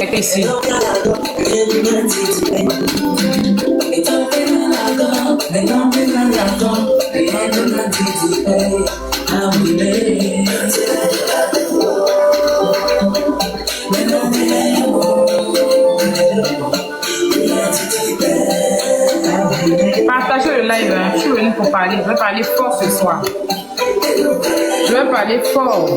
connecter ici. Partagez le live, hein. Je suis venue pour parler. Je vais parler fort ce soir. Je vais parler fort.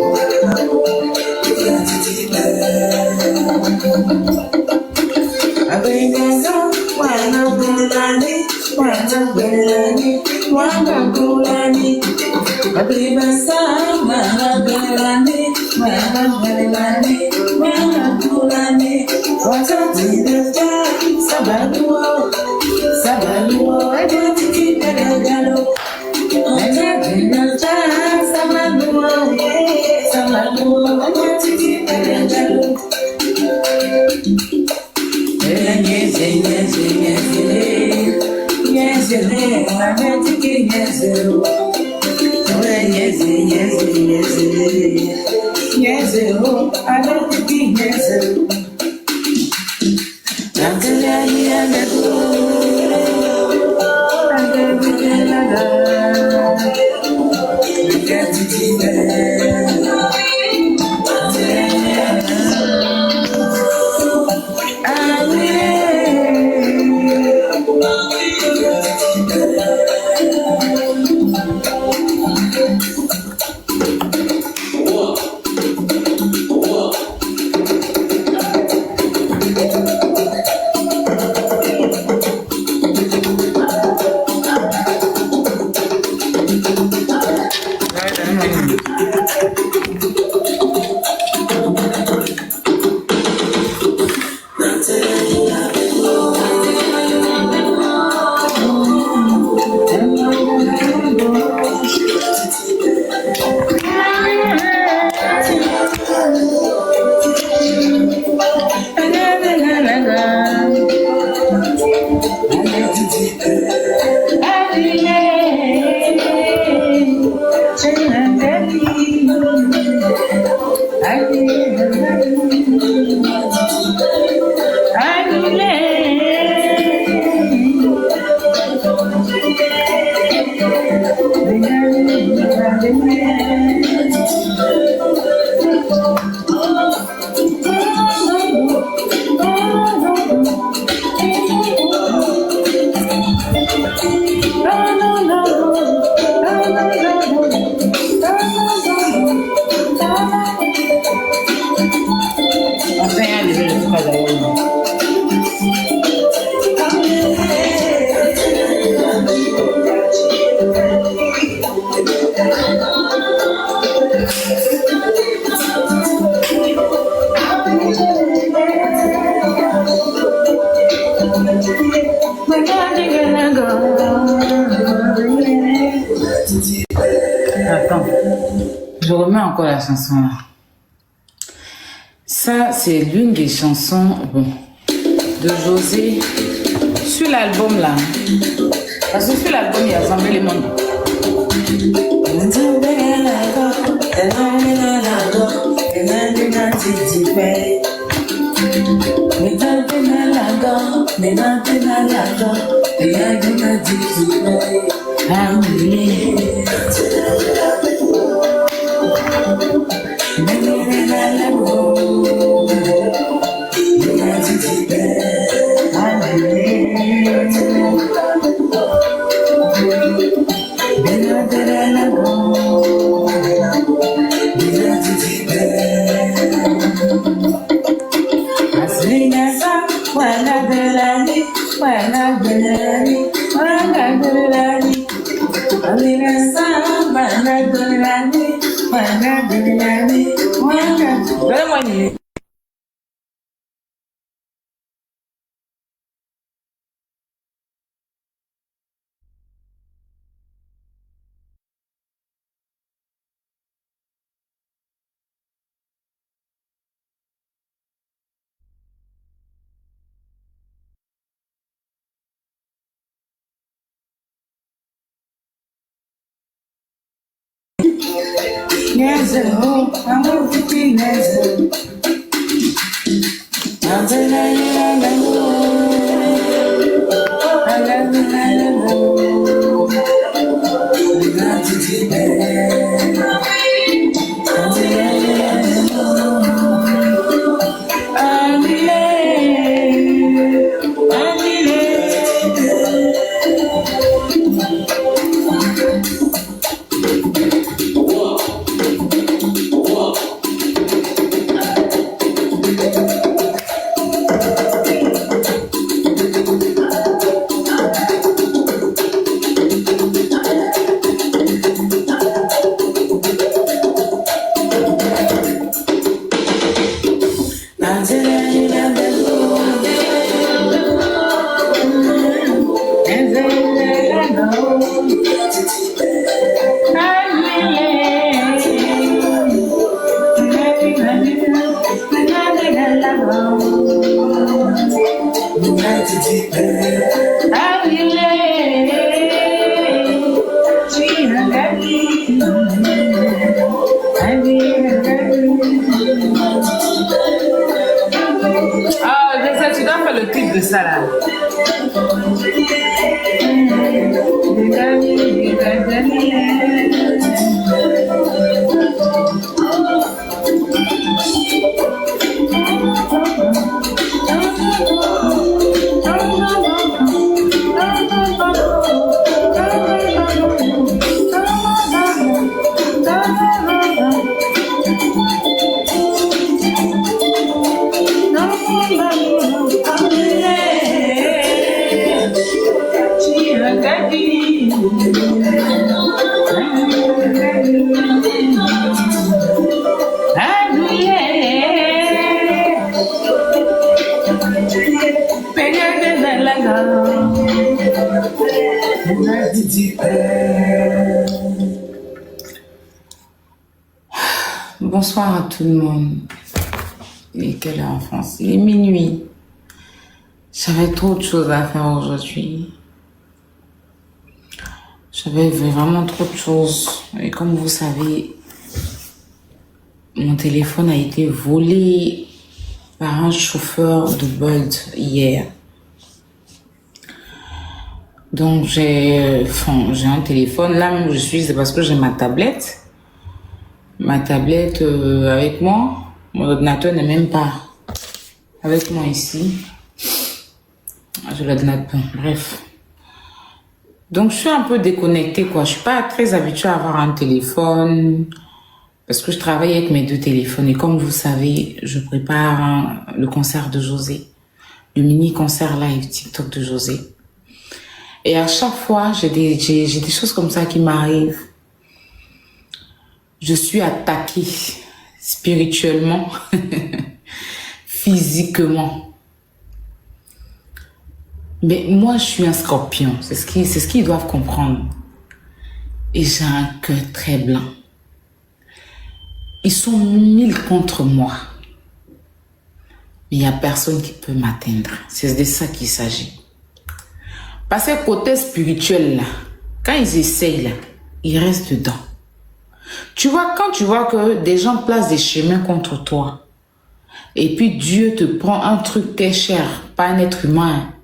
Attends, je remets encore la chanson là. Ça, c'est l'une des chansons de José sur l'album là. Parce que sur l'album, il y a Zambé les mondes. Ah, tu dois faire le clip de ça là. Bonsoir à tout le monde. Il est quelle heure en France? Il est minuit. J'avais trop de choses à faire aujourd'hui. J'avais vraiment trop de choses. Et comme vous savez, mon téléphone a été volé par un chauffeur de Bolt hier. Donc j'ai un téléphone. Là même où je suis, c'est parce que j'ai ma tablette. Ma tablette avec moi. Mon ordinateur n'est même pas avec moi ici. Je l'ordinateur, bref. Donc je suis un peu déconnectée quoi. Je suis pas très habituée à avoir un téléphone parce que je travaille avec mes deux téléphones et comme vous savez, je prépare le concert de José, le mini concert live TikTok de José. Et à chaque fois, j'ai des choses comme ça qui m'arrivent. Je suis attaquée spirituellement, physiquement. Mais moi, je suis un scorpion. C'est ce qu'ils doivent comprendre. Et j'ai un cœur très blanc. Ils sont 1000 contre moi. Mais il n'y a personne qui peut m'atteindre. C'est de ça qu'il s'agit. Parce que côté spirituel, là, quand ils essayent, là, ils restent dedans. Tu vois, quand tu vois que des gens placent des chemins contre toi, et puis Dieu te prend un truc très cher, pas un être humain,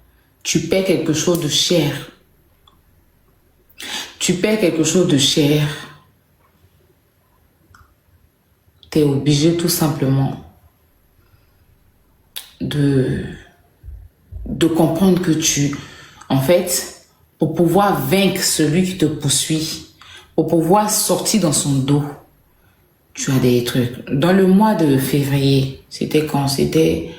tu paies quelque chose de cher. Tu paies quelque chose de cher. Tu es obligé tout simplement de comprendre que en fait, pour pouvoir vaincre celui qui te poursuit, pour pouvoir sortir dans son dos, tu as des trucs. Dans le mois de février, c'était quand? C'était,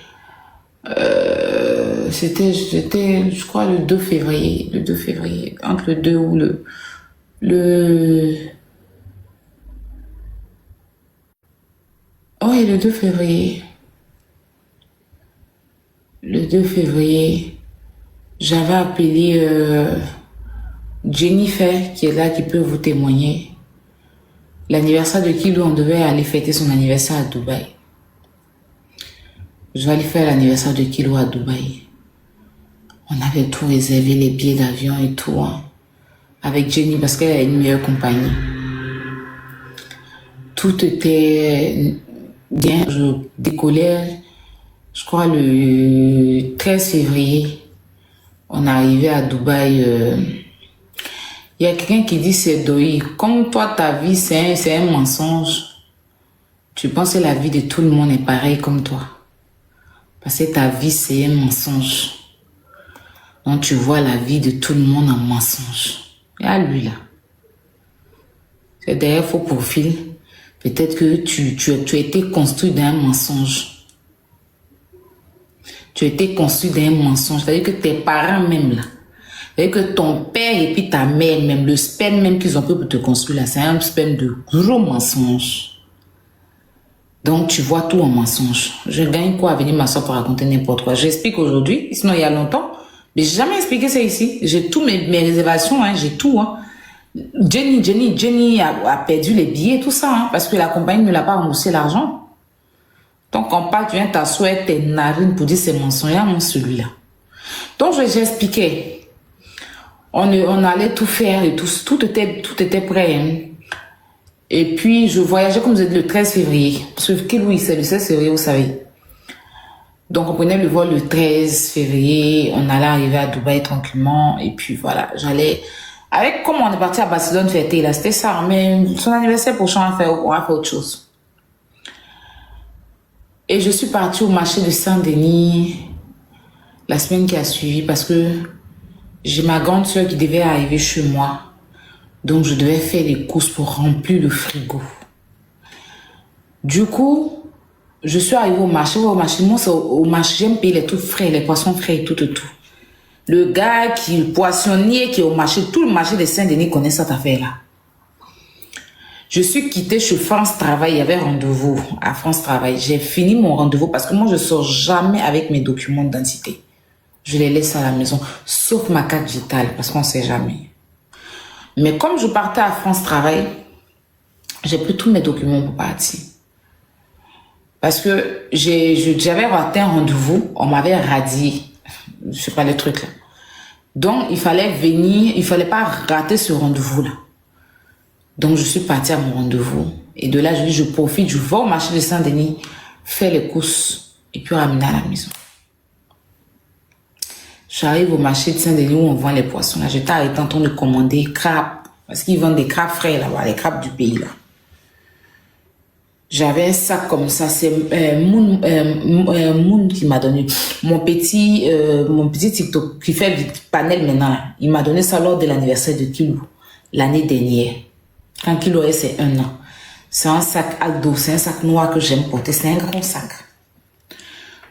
je crois, le 2 février. Le 2 février. Entre le 2 ou oui, le 2 février. Le 2 février, j'avais appelé Jennifer, qui est là, qui peut vous témoigner. L'anniversaire de Kilo, on devait aller fêter son anniversaire à Dubaï. Je vais aller faire l'anniversaire de Kilo à Dubaï. On avait tout réservé, les billets d'avion et tout, hein, avec Jenny, parce qu'elle a une meilleure compagnie. Tout était bien. Je décollais, je crois le 13 février, on est arrivé à Dubaï. Il y a quelqu'un qui dit c'est Doi. Comme toi, ta vie, c'est un mensonge. Tu penses que la vie de tout le monde est pareille comme toi. Parce que ta vie, c'est un mensonge. Donc, tu vois la vie de tout le monde en mensonge. Et à lui, là. C'est derrière faux profil. Peut-être que tu as été construit d'un mensonge. Tu as été construit d'un mensonge. C'est-à-dire que tes parents même, là. C'est-à-dire que ton père et puis ta mère même, le sperme même qu'ils ont pris pour te construire, là, c'est un sperme de gros mensonge. Donc, tu vois tout en mensonge. Je gagne quoi à venir m'asseoir pour raconter n'importe quoi. J'explique aujourd'hui, sinon il y a longtemps. Mais j'ai jamais expliqué ça ici. J'ai tous mes réservations, hein, j'ai tout. Hein. Jenny a perdu les billets, tout ça, hein, parce que la compagnie ne l'a pas remboursé l'argent. Donc, quand pas, tu viens t'asseoir avec tes narines pour dire c'est mensonge, mon celui-là. Donc, j'expliquais. On allait tout faire et tout était prêt. Hein. Et puis, je voyageais, comme je disais, le 13 février. Parce que Kilou, c'est le 16 février, vous savez. Donc, on prenait le vol le 13 février. On allait arriver à Dubaï tranquillement. Et puis, voilà, comme on est parti à Barcelone fêter, là, c'était ça. Mais son anniversaire prochain, on va faire autre chose. Et je suis partie au marché de Saint-Denis la semaine qui a suivi parce que j'ai ma grande soeur qui devait arriver chez moi. Donc, je devais faire les courses pour remplir le frigo. Du coup, je suis arrivée au marché. Moi, au marché, j'aime payer les trucs frais, les poissons frais et tout. Le gars le poissonnier qui est au marché, tout le marché de Saint-Denis connaît cette affaire-là. Je suis quittée chez France Travail. Il y avait rendez-vous à France Travail. J'ai fini mon rendez-vous parce que moi, je sors jamais avec mes documents d'identité. Je les laisse à la maison, sauf ma carte vitale parce qu'on ne sait jamais. Mais comme je partais à France Travail, j'ai pris tous mes documents pour partir. Parce que j'avais raté un rendez-vous, on m'avait radié. Je sais pas le truc là. Donc, il fallait pas rater ce rendez-vous-là. Donc, je suis partie à mon rendez-vous. Et de là, je profite, je vais au marché de Saint-Denis, faire les courses et puis ramener à la maison. J'arrive au marché de Saint-Denis où on vend les poissons. Là, j'étais arrêtée en train de commander crabes. Parce qu'ils vendent des crabes frais là-bas, les crabes du pays là. J'avais un sac comme ça. C'est Moon qui m'a donné. Mon petit TikTok qui fait le panel maintenant là. Il m'a donné ça lors de l'anniversaire de Kilou. L'année dernière. Quand Kilou est, c'est 1 an. C'est un sac Aldo. C'est un sac noir que j'aime porter. C'est un grand sac.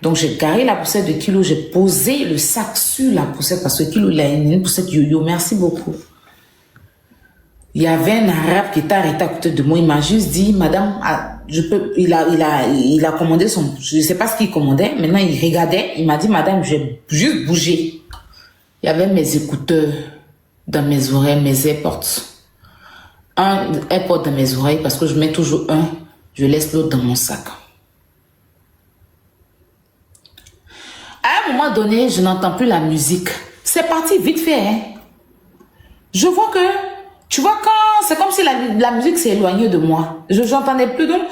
Donc, j'ai garé la poussette de Kilou. J'ai posé le sac sur la poussette parce que Kilou, il a une poussette yo-yo. Merci beaucoup. Il y avait un arabe qui était arrêté à côté de moi. Il m'a juste dit, madame, il a commandé je ne sais pas ce qu'il commandait. Maintenant, il regardait. Il m'a dit, madame, je vais juste bouger. Il y avait mes écouteurs dans mes oreilles, mes AirPods. Un AirPod dans mes oreilles parce que je mets toujours un. Je laisse l'autre dans mon sac. À un moment donné, je n'entends plus la musique. C'est parti vite fait. Hein. Je vois que, tu vois, c'est comme si la musique s'est éloignée de moi. Je n'entendais plus. Donc,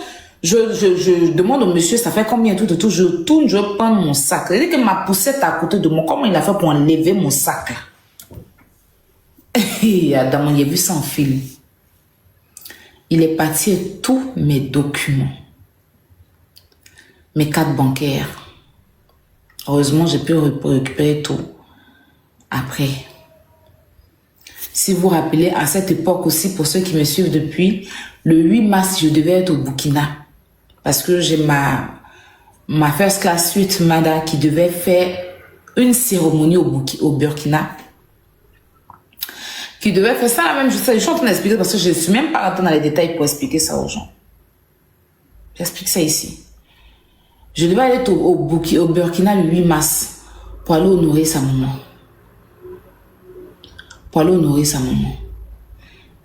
je demande au monsieur, ça fait combien tout. Je tourne, je prends mon sac. C'est-à-dire que ma poussette à côté de moi, comment il a fait pour enlever mon sac? Et Adam, il a vu sans fil. Il est parti avec tous mes documents. Mes cartes bancaires. Heureusement, j'ai pu récupérer tout après. Si vous vous rappelez, à cette époque aussi, pour ceux qui me suivent depuis, le 8 mars, je devais être au Burkina. Parce que j'ai ma first class suite, Mada, qui devait faire une cérémonie au Burkina. Qui devait faire ça, même, je suis en train d'expliquer parce que je ne suis même pas rentrée dans les détails pour expliquer ça aux gens. J'explique ça ici. Je devais aller au Burkina le 8 mars pour aller honorer sa maman.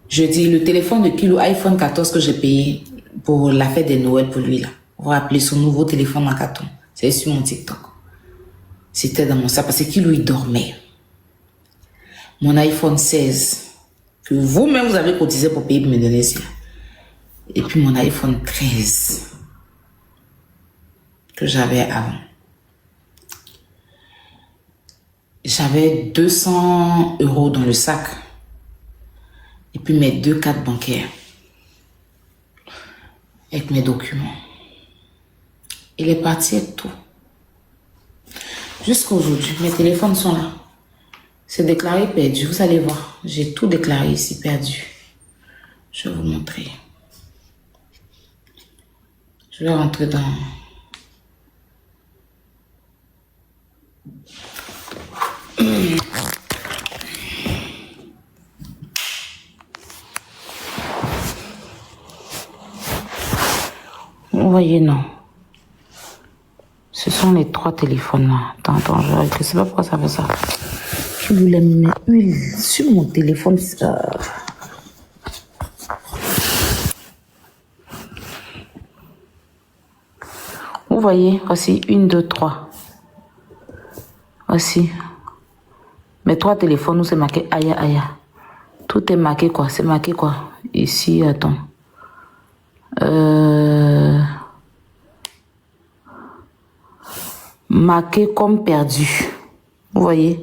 Je dis, le téléphone de Kilou, iPhone 14 que j'ai payé pour la fête de Noël pour lui là. Vous vous rappelez son nouveau téléphone en carton. C'est sur mon TikTok. C'était dans mon sac parce que Kilou il dormait. Mon iPhone 16 que vous-même vous avez cotisé pour payer pour me donner ça. Et puis mon iPhone 13 que j'avais avant. J'avais 200 € dans le sac. Et puis mes 2 cartes bancaires. Avec mes documents. Il est parti avec tout. Jusqu'à aujourd'hui, mes téléphones sont là. C'est déclaré perdu. Vous allez voir. J'ai tout déclaré ici perdu. Je vais vous montrer. Je vais rentrer dans... Vous voyez, non. Ce sont les 3 téléphones là. Attends, je ne sais pas pourquoi ça fait ça. Je voulais mettre huile sur mon téléphone. Vous voyez, voici 1, 2, 3. Voici. Mes 3 téléphones où c'est marqué Aya Aya. Tout est marqué quoi? C'est marqué quoi? Ici, attends. Marqué comme perdu. Vous voyez?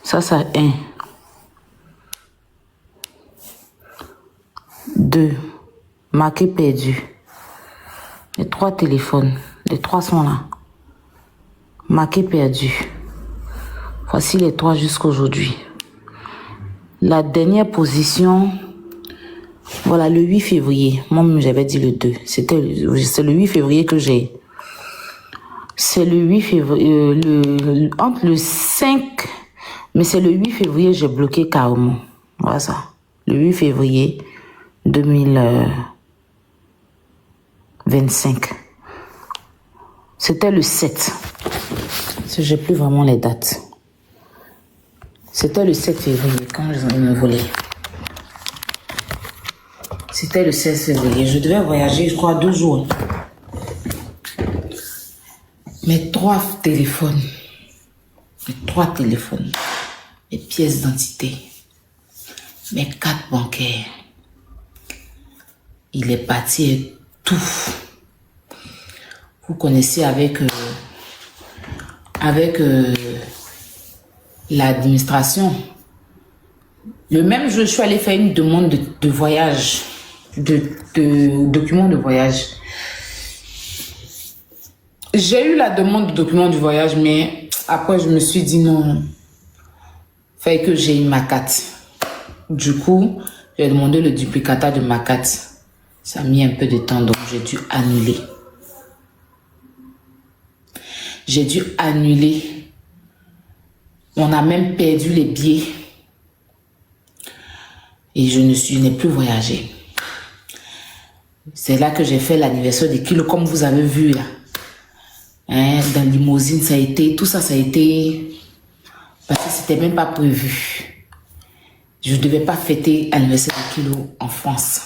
Ça, c'est 1. 2. Marqué perdu. Les 3 téléphones. Les 3 sont là. Marqué perdu. Voici les 3 jusqu'à aujourd'hui. La dernière position, voilà, le 8 février. Moi, j'avais dit le 2. C'est le 8 février que j'ai. C'est le 8 février, entre le 5, mais c'est le 8 février, j'ai bloqué carrément. Voilà ça. Le 8 février 2025. C'était le 7. Je n'ai plus vraiment les dates. C'était le 7 février quand ils me volaient. C'était le 16 février. Je devais voyager, je crois, 2 jours. Mes 3 téléphones. Mes 3 téléphones. Mes pièces d'identité. Mes cartes bancaires. Il est parti avec tout. Vous connaissez avec l'administration. Le même jour, je suis allée faire une demande de voyage, de document de voyage. J'ai eu la demande de document de voyage, mais après, je me suis dit non. Fait que j'ai eu ma carte. Du coup, j'ai demandé le duplicata de ma carte. Ça a mis un peu de temps, donc j'ai dû annuler. J'ai dû annuler. On a même perdu les billets. Et je n'ai plus voyagé. C'est là que j'ai fait l'anniversaire de Kilo, comme vous avez vu là. Hein, dans limousine, ça a été, tout ça, ça a été, parce que c'était même pas prévu. Je ne devais pas fêter l'anniversaire de Kilo en France.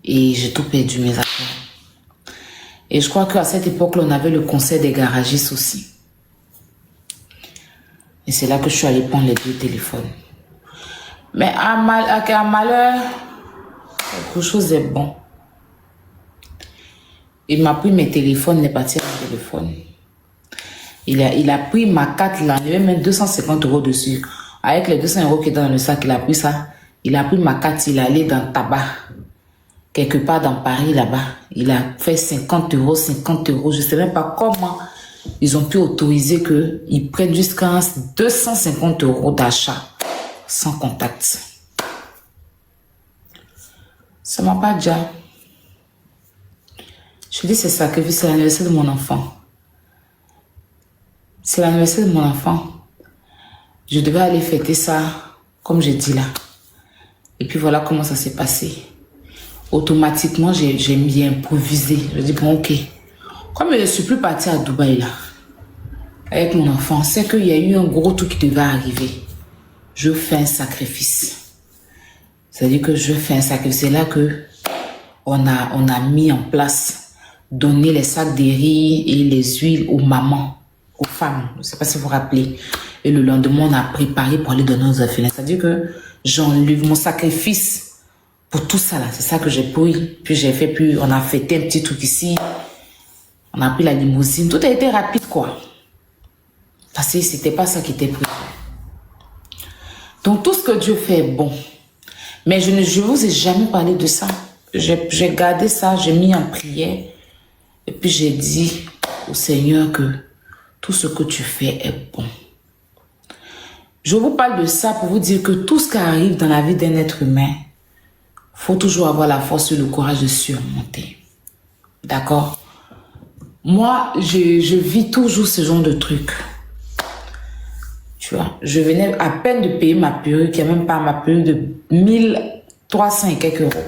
Et j'ai tout perdu, mes affaires. Et je crois qu'à cette époque-là, on avait le conseil des garagistes aussi. Et c'est là que je suis allée prendre les 2 téléphones. Mais à malheur, quelque chose est bon. Il m'a pris mes téléphones, il est parti avec mon téléphone. Il a pris ma carte là, il avait même 250 € dessus. Avec les 200 € qui étaient dans le sac, il a pris ça. Il a pris ma carte, il est allé dans le tabac. Quelque part dans Paris là-bas. Il a fait 50 €, 50 €. Je ne sais même pas comment ils ont pu autoriser qu'ils prennent jusqu'à 250 € d'achat sans contact. Ça m'a pas déjà. Je dis c'est sacrifice, c'est l'anniversaire de mon enfant. C'est l'anniversaire de mon enfant. Je devais aller fêter ça, comme j'ai dit là. Et puis voilà comment ça s'est passé. Automatiquement, j'ai mis improvisé. Je dis bon ok. Comme je ne suis plus partie à Dubaï là, avec mon enfant, c'est qu'il y a eu un gros truc qui devait arriver. Je fais un sacrifice. C'est-à-dire que je fais un sacrifice. C'est là que on a mis en place donner les sacs de riz et les huiles aux mamans, aux femmes. Je ne sais pas si vous vous rappelez. Et le lendemain, on a préparé pour aller donner aux orphelins. C'est-à-dire que j'enlève mon sacrifice pour tout ça là. C'est ça que j'ai pris. Puis j'ai fait, on a fêté un petit truc ici. On a pris la limousine. Tout a été rapide quoi. Parce que c'était pas ça qui était prévu. Donc tout ce que Dieu fait est bon. Mais je vous ai jamais parlé de ça. J'ai gardé ça, j'ai mis en prière. Et puis j'ai dit au Seigneur que tout ce que tu fais est bon. Je vous parle de ça pour vous dire que tout ce qui arrive dans la vie d'un être humain, faut toujours avoir la force et le courage de surmonter. D'accord? Moi, je vis toujours ce genre de truc. Tu vois, je venais à peine de payer ma perruque, il n'y a même pas ma perruque de 1300 et quelques euros.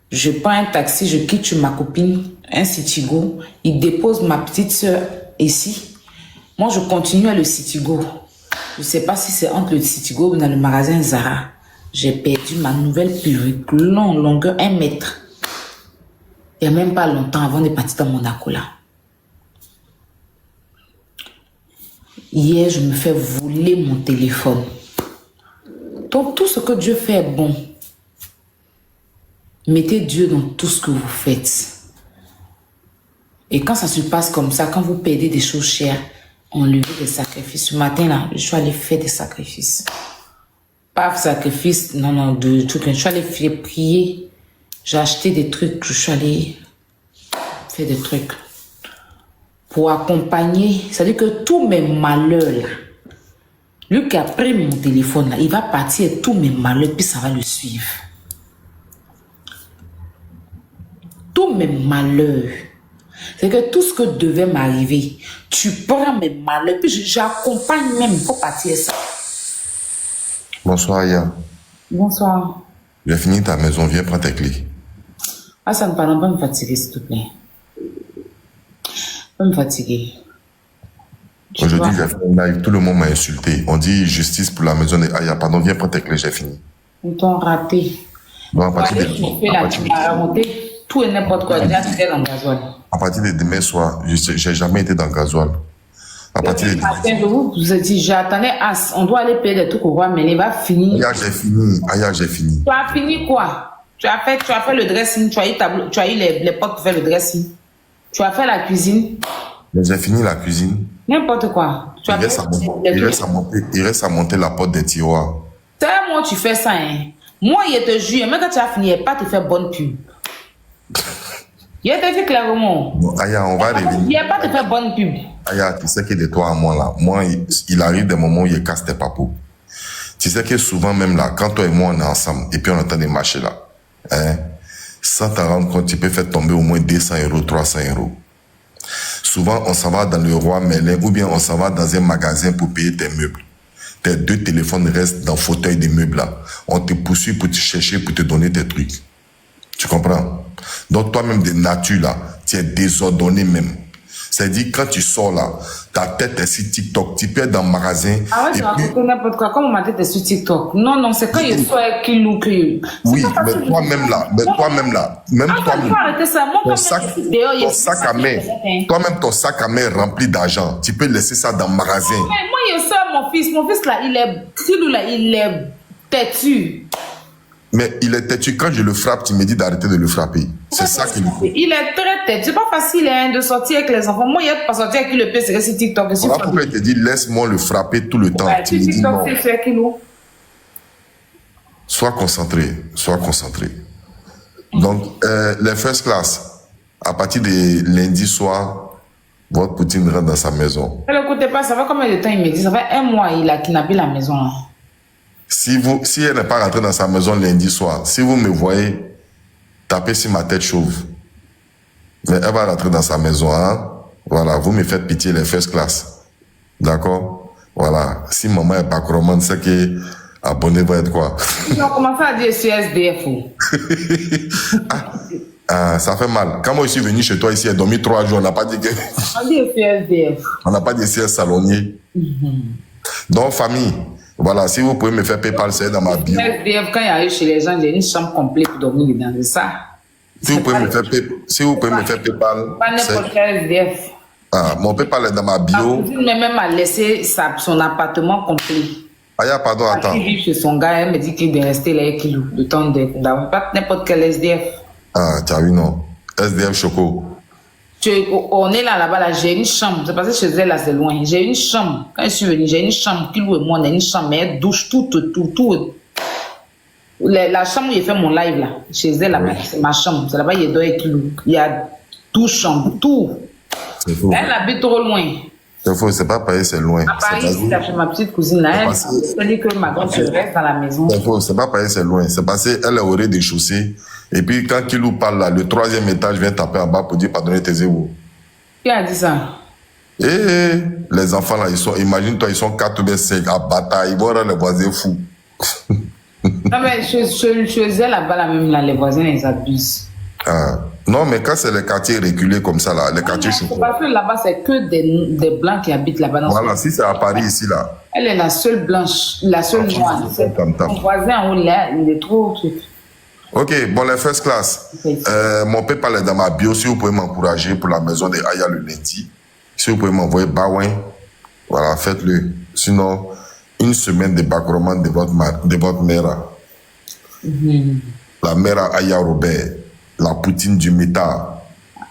Je prends un taxi, je quitte chez ma copine, un Citigo, il dépose ma petite soeur ici. Moi, je continue à le Citigo. Je ne sais pas si c'est entre le Citigo ou dans le magasin Zara. J'ai perdu ma nouvelle perruque, longueur 1 mètre. Il n'y a même pas longtemps avant de partir dans Monaco là. Hier, je me fais voler mon téléphone. Donc, tout ce que Dieu fait est bon. Mettez Dieu dans tout ce que vous faites. Et quand ça se passe comme ça, quand vous perdez des choses chères, enlevez des sacrifices. Ce matin, là, je suis allée faire des sacrifices. Pas sacrifice, non, de trucs. Je suis allée faire prier. J'ai acheté des trucs. Je suis allée faire des trucs. Pour accompagner, c'est-à-dire que tous mes malheurs, là, lui qui a pris mon téléphone, là, il va partir et tous mes malheurs, puis ça va le suivre. Tous mes malheurs. C'est que tout ce que devait m'arriver, tu prends mes malheurs, puis j'accompagne même pour partir ça. Bonsoir, Aya. Bonsoir. J'ai fini ta maison, viens prendre tes clés. Ah, ça ne parle pas me fatiguer, s'il te plaît. Pas me fatiguer. Aujourd'hui, j'ai fait un live, tout le monde m'a insulté. On dit justice pour la maison de Aya. Pardon, viens prendre tes clés, j'ai fini. Ils t'ont raté. Donc, à partir tout et n'importe quoi, déjà tu es dans le gasoil. À partir de demain soir, j'ai jamais été dans le gasoil. À partir de matin, je vous ai dit, j'attendais As, on doit aller payer des trucs au roi, mais il va finir. Aya, j'ai fini. Aya, j'ai fini. Tu as fini quoi? Tu as fait le dressing, tu as eu les potes pour faire le dressing. Tu as fait la cuisine. Mais j'ai fini la cuisine. N'importe quoi. Il reste à monter la porte des tiroirs. C'est moi tu fais ça, hein. Moi, il te jure, même quand tu as fini, il n'y a pas te faire bonne pub. Il te dit clairement. Bon, Aya, on va revenir. Il n'y a pas te faire bonne pub. Aya, tu sais que de toi à moi là, moi, il arrive des moments où il casse tes papous. Tu sais que souvent même là, quand toi et moi on est ensemble, et puis on entend des marchés là, hein, sans t'en rendre compte, tu peux faire tomber au moins 200 euros, 300 euros. Souvent, on s'en va dans le Roi Merlin ou bien on s'en va dans un magasin pour payer tes meubles. Tes 2 téléphones restent dans le fauteuil des meubles là. On te poursuit pour te chercher, pour te donner tes trucs. Tu comprends? Donc toi-même de nature là, tu es désordonné même. C'est-à-dire quand tu sors là, ta tête est sur TikTok, tu peux être dans le magasin. Ah ouais, tu racontes n'importe quoi. Comment ma tête est sur TikTok? Non, c'est quand il soit avec Kilou que... Oui, mais toi-même là, même toi-même, ton sac à main, toi-même ton sac à main rempli d'argent, tu peux laisser ça dans le magasin. Mais moi, il y a ça, mon fils là, il est... Kilou là, il est têtu. Mais il est têtu. Quand je le frappe, tu me dis d'arrêter de le frapper. C'est ça qu'il faut. Il est très têtu. C'est pas facile hein, de sortir avec les enfants. Moi, il n'y a pas sorti avec le PC sur TikTok. Voilà pourquoi il te dit laisse-moi le frapper tout le temps. Ouais, tu me dis non. Sois concentré. Sois concentré. Donc, les first class, à partir de lundi soir, votre Poutine rentre dans sa maison. Ne l'écoutez pas, ça fait combien de temps il me dit? Ça fait 1 mois, il a kidnappé la maison là. Si elle n'est pas rentrée dans sa maison lundi soir, si vous me voyez taper sur ma tête chauve, mais elle va rentrer dans sa maison, hein? Voilà, vous me faites pitié les first class. D'accord? Voilà. Si maman est pas romane, c'est que abonné va être quoi? Ils ont commencé à dire sur SDF. Ça fait mal. Quand moi je suis venu chez toi ici, j'ai dormi 3 jours, on n'a pas dit que... On dit sur SDF. On n'a pas dit CS salonnier. Donc, famille, voilà, si vous pouvez me faire PayPal, c'est dans ma bio. SDF, quand il arrive chez les gens, il y a une chambre complète pour dormir dedans, c'est ça. Si vous pouvez me faire PayPal, pas n'importe quel SDF. Mon PayPal est dans ma Ma bio. cousine même a laissé son appartement complet. Aya, pardon, attends. Elle vit chez son gars, elle me dit qu'il est resté là avec lui, le temps de... Pas n'importe quel SDF. Tu as vu, non? SDF Choco. On est là-bas, là, j'ai une chambre. C'est parce que chez elle, là, c'est loin. J'ai une chambre. Quand je suis venue, j'ai une chambre. Kilo et moi, on a une chambre. Mais elle douche tout. La chambre où il fait mon live, là, chez elle, là-bas, c'est ma chambre. C'est là-bas, il y a deux Kilo. Il y a 12 chambres, tout. C'est faux. Elle habite trop loin. C'est faux, c'est pas Paris, c'est loin. À Paris, si t'as fait ma petite cousine, là, elle dit que ma grande se reste dans la maison. C'est faux, c'est pas Paris, c'est loin. C'est parce qu'elle est au rez-de-chaussée. Et puis, quand Kilou parle là, le 3e étage vient taper en bas pour dire pardonnez tes zéros. Qui a dit ça? Et les enfants là, ils sont, imagine-toi, ils sont 4 ou 5 à bataille, ils vont rendre les voisins fous. Non, mais chez elle, là-bas, là, même, là, les voisins, ils abusent. Ah. Non, mais quand c'est les quartiers reculés comme ça, là, les quartiers chauffés. Parce que là-bas, c'est que des blancs qui habitent là-bas. Voilà, si c'est à Paris, ici, là. Elle est la seule blanche, la seule noire. Mon voisin en haut, là, il est trop truc. Ok, bon, les first class. Mon père parlait dans ma bio. Si vous pouvez m'encourager pour la maison de Aya le lundi, si vous pouvez m'envoyer Baouin, voilà, faites-le. Sinon, une semaine de backroman de votre mère. La mère à Aya Robert, la poutine du métal.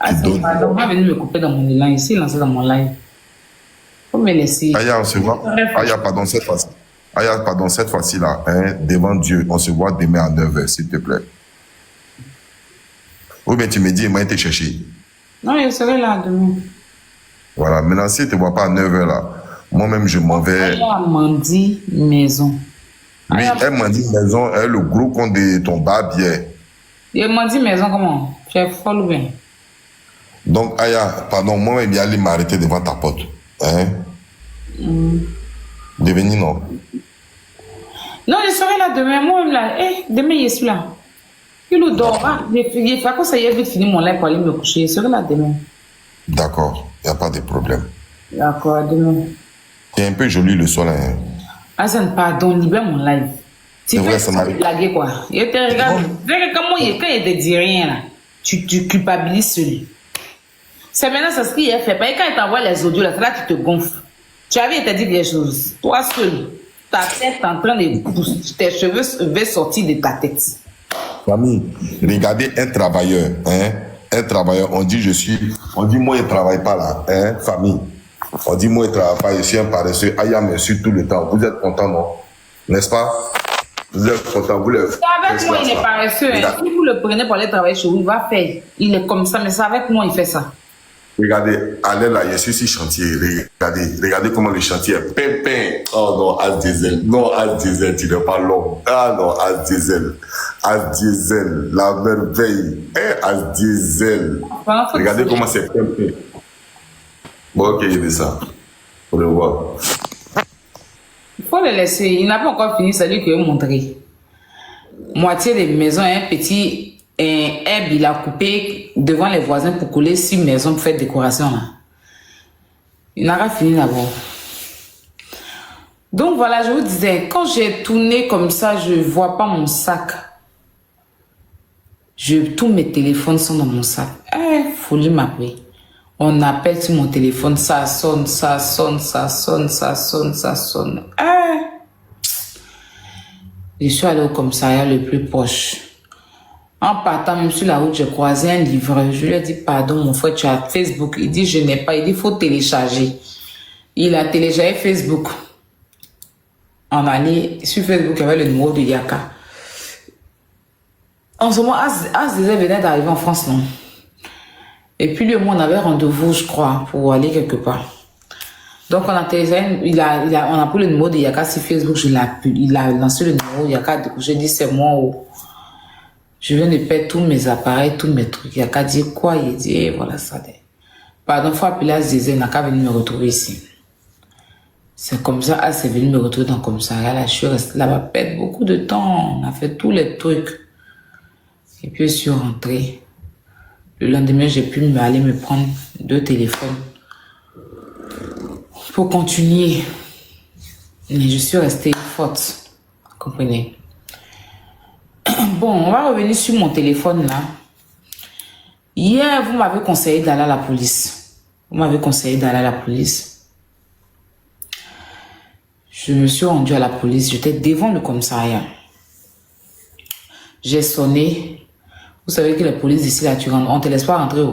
On va venir me couper dans mon élan ici, lancer dans mon live. Faut me laisser. Aya, on se voit. Aya, pardon, cette fois-ci. Aya, pardon, cette fois-ci là, hein, devant Dieu, on se voit demain à 9h, s'il te plaît. Ou bien tu me dis, il m'a été chercher. Non, je serai là demain. Voilà, maintenant, si tu ne te vois pas à 9h là, moi-même, je m'en vais. Aya m'a dit maison. Oui, elle m'a dit maison, elle le gros compte de ton barbier. Elle m'a dit maison comment? Tu es folle ou bien? Donc, Aya, pardon, moi-même, il allait m'arrêter devant ta porte. Hein? Devenir non. Non, je serai là demain. Moi-même là. Demain, je suis là. Il nous dort. Il faut que ça y est vite fini mon live pour aller me coucher. Je serai là demain. D'accord, il n'y a pas de problème. D'accord, demain. C'est un peu joli le soir. Hein? Hassan, pardon, libère mon live. Tu vrai, fais ça ça m'arrive. blaguer quoi. Je te regarde. Quand il te dit rien là, tu culpabilises celui. C'est maintenant ça ce qu'il a fait. Parce que quand il t'envoie les audios là, c'est là que tu te gonfles. Tu avais été dit des choses. Toi seul, ta tête est en train de pousser. Tes cheveux veulent sortir de ta tête. Famille, regardez un travailleur, hein? Un travailleur, on dit moi je ne travaille pas là, hein, famille. On dit moi je ne travaille pas, je suis un paresseux. Aya me suit tout le temps. Vous êtes content, non? N'est-ce pas? Vous êtes content, vous le avec moi, il est paresseux. Hein. Si vous le prenez pour aller travailler chez vous, il va faire. Il est comme ça, mais c'est avec moi, il fait ça. Regardez, allez là, je suis sur chantier. Regardez comment le chantier est pimpin. Oh non, As Diesel. Non, As Diesel, tu n'es pas l'homme. Ah non, As Diesel. As Diesel, la merveille. As Diesel. Regardez comment c'est pimpin. Bon, ok, il dit ça. Au revoir. Il faut le laisser. Il n'a pas encore fini, c'est lui qui veut montrer. Moitié des maisons, un petit herbe, il a coupé devant les voisins pour couler 6 maisons pour faire décoration. Là. Il n'a pas fini d'abord. Donc voilà, je vous disais, quand j'ai tourné comme ça, je ne vois pas mon sac. Tous mes téléphones sont dans mon sac. Folie m'appeler. On appelle sur mon téléphone, ça sonne, ça sonne, ça sonne, ça sonne, ça sonne. Je suis allé au commissariat le plus proche. En partant même sur la route, j'ai croisé un livreur. Je lui ai dit, pardon, mon frère, tu as Facebook. Il dit, je n'ai pas. Il dit, il faut télécharger. Il a téléchargé Facebook. On allait sur Facebook, il y avait le numéro de Yaka. En ce moment, As Diesel venait d'arriver en France, non? Et puis lui et moi, on avait rendez-vous, je crois, pour aller quelque part. Donc on a téléchargé, on a pris le numéro de Yaka sur Facebook, il a lancé le numéro Yaka, du coup j'ai dit c'est moi, je viens de perdre tous mes appareils, tous mes trucs. Yaka dit quoi? Il dit voilà ça. Pardon, faut appeler As Diesel, il n'a qu'à venir me retrouver ici. C'est comme ça, As est venu me retrouver dans le commissariat, là je suis restée là-bas, perdre beaucoup de temps, on a fait tous les trucs. Et puis je suis rentrée. Le lendemain, j'ai pu aller me prendre 2 téléphones pour continuer. Mais je suis restée forte. Vous comprenez? Bon, on va revenir sur mon téléphone là. Hier, vous m'avez conseillé d'aller à la police. Vous m'avez conseillé d'aller à la police. Je me suis rendue à la police. J'étais devant le commissariat. J'ai sonné. Vous savez que la police ici, là, on ne te laisse pas rentrer.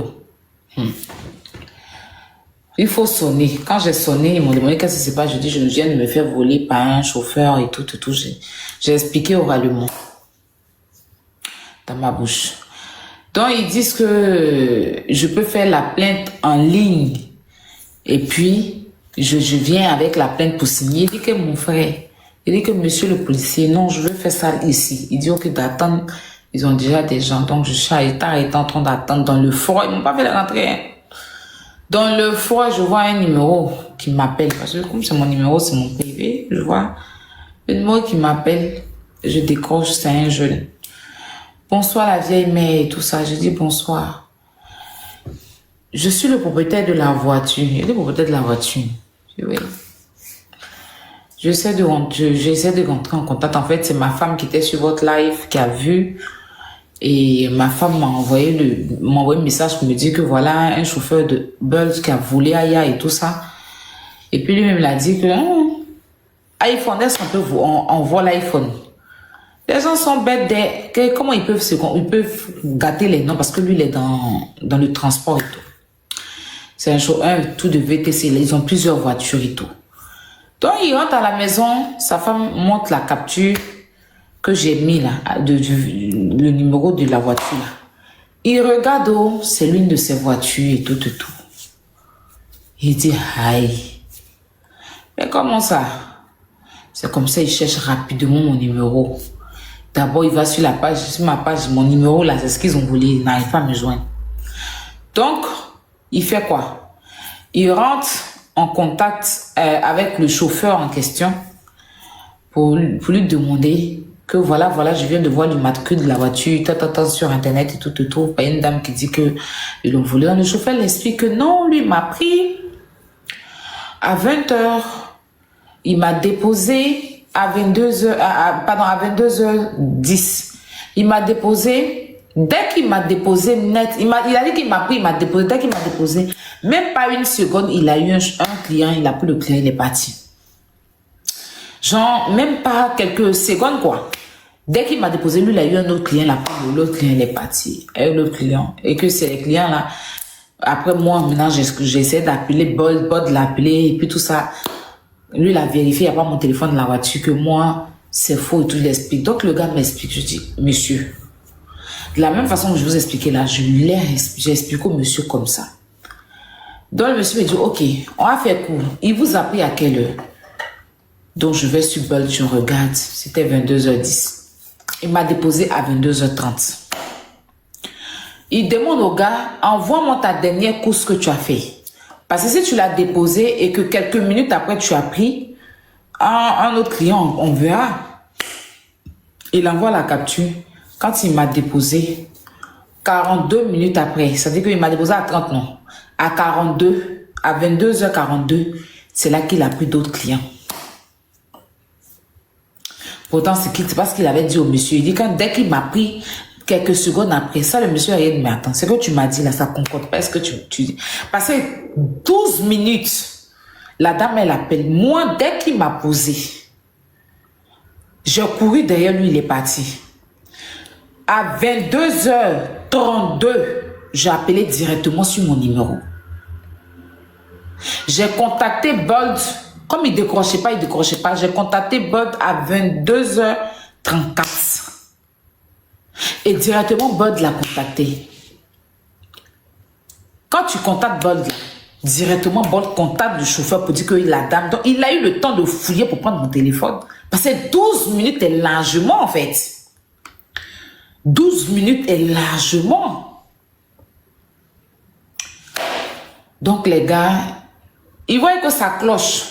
Il faut sonner. Quand j'ai sonné, ils m'ont demandé qu'est-ce qui se passe. Je dis, je viens de me faire voler par un chauffeur et tout. J'ai expliqué oralement. Dans ma bouche. Donc, ils disent que je peux faire la plainte en ligne. Et puis, je viens avec la plainte pour signer. Il dit que mon frère, il dit que monsieur le policier, non, je veux faire ça ici. Il dit, ok, d'attendre. Ils ont déjà des gens. Donc, je suis arrêté en train d'attendre dans le froid. Ils m'ont pas fait rentrer. Hein. Dans le froid, je vois un numéro qui m'appelle. Parce que comme c'est mon numéro, c'est mon privé, je vois le numéro qui m'appelle. Je décroche, c'est un jeune. Bonsoir la vieille mère et tout ça. Je dis bonsoir. Je suis le propriétaire de la voiture. Il est le propriétaire de la voiture. Je dis oui. J'essaie de rentrer en contact. En fait, c'est ma femme qui était sur votre live, qui a vu. Et ma femme m'a envoyé un message pour me dire que voilà, un chauffeur de Buzz qui a volé Aya et tout ça. Et puis lui-même l'a dit que iPhone, est-ce qu'on peut on voit l'iPhone? Les gens sont bêtes comment ils peuvent gâter les noms parce que lui il est dans le transport et tout. C'est un tout de VTC, ils ont plusieurs voitures et tout. Donc il rentre à la maison, sa femme montre la capture que j'ai mis là, le numéro de la voiture là. Il regarde, oh, c'est l'une de ses voitures et tout. Il dit, aïe. Mais comment ça? C'est comme ça, il cherche rapidement mon numéro. D'abord, il va sur ma page, mon numéro là, c'est ce qu'ils ont voulu, il n'arrive pas à me joindre. Donc, il fait quoi? Il rentre en contact avec le chauffeur en question pour lui demander que voilà, je viens de voir l'immatricule de la voiture, sur internet et tout. Il y a une dame qui dit que ils l'ont volé. Le chauffeur l'explique que non, lui m'a pris à 20h. Il m'a déposé à 22h, à 22h10. Il m'a déposé, dès qu'il m'a déposé net, il a dit qu'il m'a pris, il m'a déposé, dès qu'il m'a déposé, même pas une seconde, il a eu un client, il a pris le client, il est parti. Genre, même pas quelques secondes, quoi. Dès qu'il m'a déposé, lui, il a eu un autre client, l'autre client, il est parti. Et l'autre client. Et que c'est les clients, là. Après, moi, maintenant, j'essaie d'appeler Bold l'appeler, et puis tout ça. Lui, il a vérifié, il n'y a pas mon téléphone dans la voiture, que moi, c'est faux et tout, il explique. Donc, le gars m'explique, je dis, monsieur, de la même façon que je vous expliquais là, j'ai expliqué au monsieur comme ça. Donc, le monsieur me dit, ok, on va faire court. Il vous a pris à quelle heure? Donc, je vais sur Bold, je regarde, c'était 22h10. Il m'a déposé à 22h30. Il demande au gars, envoie-moi ta dernière course que tu as fait. Parce que si tu l'as déposé et que quelques minutes après tu as pris un autre client, on verra. Il envoie la capture. Quand il m'a déposé, 42 minutes après, ça veut dire qu'il m'a déposé à 30, non. À 42, à 22h42, c'est là qu'il a pris d'autres clients. Pourtant, c'est pas ce qu'il avait dit au monsieur. Il dit que dès qu'il m'a pris quelques secondes après ça, le monsieur a dit, mais attends, c'est que tu m'as dit là, ça concorde pas. Est-ce que tu dis? Parce que 12 minutes, la dame, elle appelle. Moi, dès qu'il m'a posé, j'ai couru derrière lui, il est parti. À 22h32, j'ai appelé directement sur mon numéro. J'ai contacté Bold. Comme il décrochait pas, j'ai contacté Bold à 22h34. Et directement, Bold l'a contacté. Quand tu contactes Bold, directement, Bold contacte le chauffeur pour dire que la dame... Donc, il a eu le temps de fouiller pour prendre mon téléphone. Parce que 12 minutes est largement, en fait. 12 minutes est largement. Donc, les gars, ils voient que ça cloche.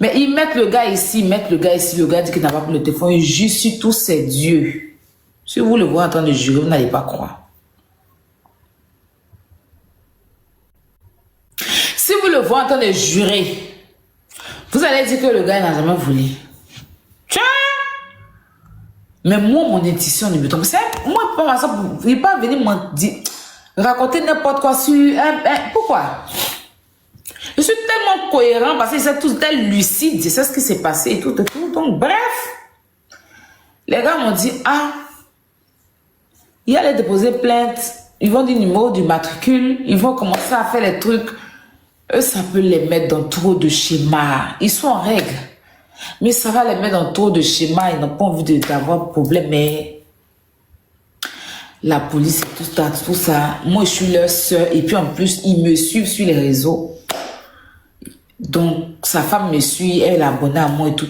Mais ils mettent le gars ici, le gars dit qu'il n'a pas pris le téléphone, il jure sur tous ses dieux. Si vous le voyez en train de jurer, vous n'allez pas croire. Si vous le voyez en train de jurer, vous allez dire que le gars n'a jamais volé. Tiens! Mais moi, mon intuition ne me trompe. Moi, il ne peut pas venir me dire, raconter n'importe quoi sur... pourquoi? Je suis tellement cohérent parce qu'ils sont tous tellement lucides. C'est ce qui s'est passé et tout. Donc, bref. Les gars m'ont dit, il allait déposer plainte. Ils vont dire numéro du matricule. Ils vont commencer à faire les trucs. eux, ça peut les mettre dans trop de schémas. Ils sont en règle. Mais ça va les mettre dans trop de schémas. Ils n'ont pas envie d'avoir de problème. Mais la police et tout ça. Moi, je suis leur soeur. Et puis, en plus, ils me suivent sur les réseaux. Donc, sa femme me suit. Elle est abonnée à moi et tout.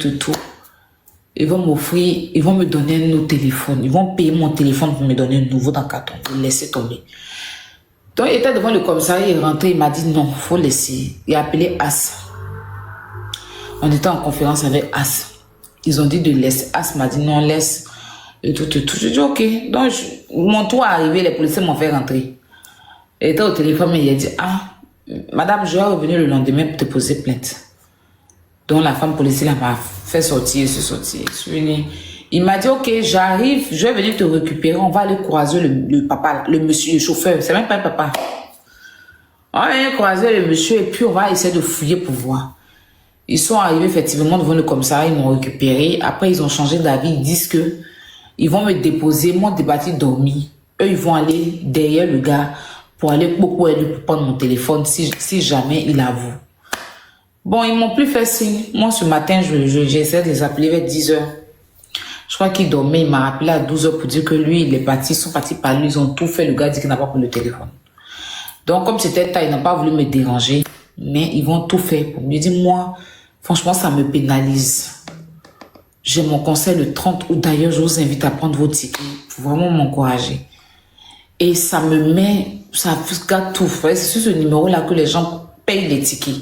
Ils vont m'offrir, ils vont me donner un autre téléphone. Ils vont payer mon téléphone pour me donner un nouveau dans le carton. Vous le laissez tomber. Donc, il était devant le commissariat, il est rentré, il m'a dit non, il faut laisser. Il a appelé As. On était en conférence avec As. Ils ont dit de laisser. As m'a dit non, laisse. Et tout. J'ai dit ok. Donc, mon tour est arrivé, les policiers m'ont fait rentrer. Il était au téléphone, mais il a dit madame, je vais revenir le lendemain pour te poser plainte. Donc, la femme policière m'a fait sortir, je suis venue. Il m'a dit, ok, j'arrive, je vais venir te récupérer, on va aller croiser le papa, le monsieur, le chauffeur, c'est même pas un papa. On va venir croiser le monsieur et puis on va essayer de fouiller pour voir. Ils sont arrivés effectivement devant le commissariat, ils m'ont récupéré. Après, ils ont changé d'avis, ils disent que ils vont me déposer, moi, débattu dormi. Eux, ils vont aller derrière le gars pour aller beaucoup aider pour prendre mon téléphone si jamais il avoue. Bon, ils m'ont plus fait signe. Moi, ce matin, j'essaie de les appeler vers 10 h. Je crois qu'il dormait. Il m'a appelé à 12 h pour dire que lui, il est parti. Ils sont partis par lui. Ils ont tout fait. Le gars dit qu'il n'a pas pris le téléphone. Donc, comme c'était tard, il n'a pas voulu me déranger. Mais ils vont tout faire pour me dire, moi, franchement, ça me pénalise. J'ai mon conseil le 30 août. D'ailleurs, je vous invite à prendre vos tickets pour vraiment m'encourager. Et ça me met, ça gâte tout. C'est sur ce numéro-là que les gens payent les tickets.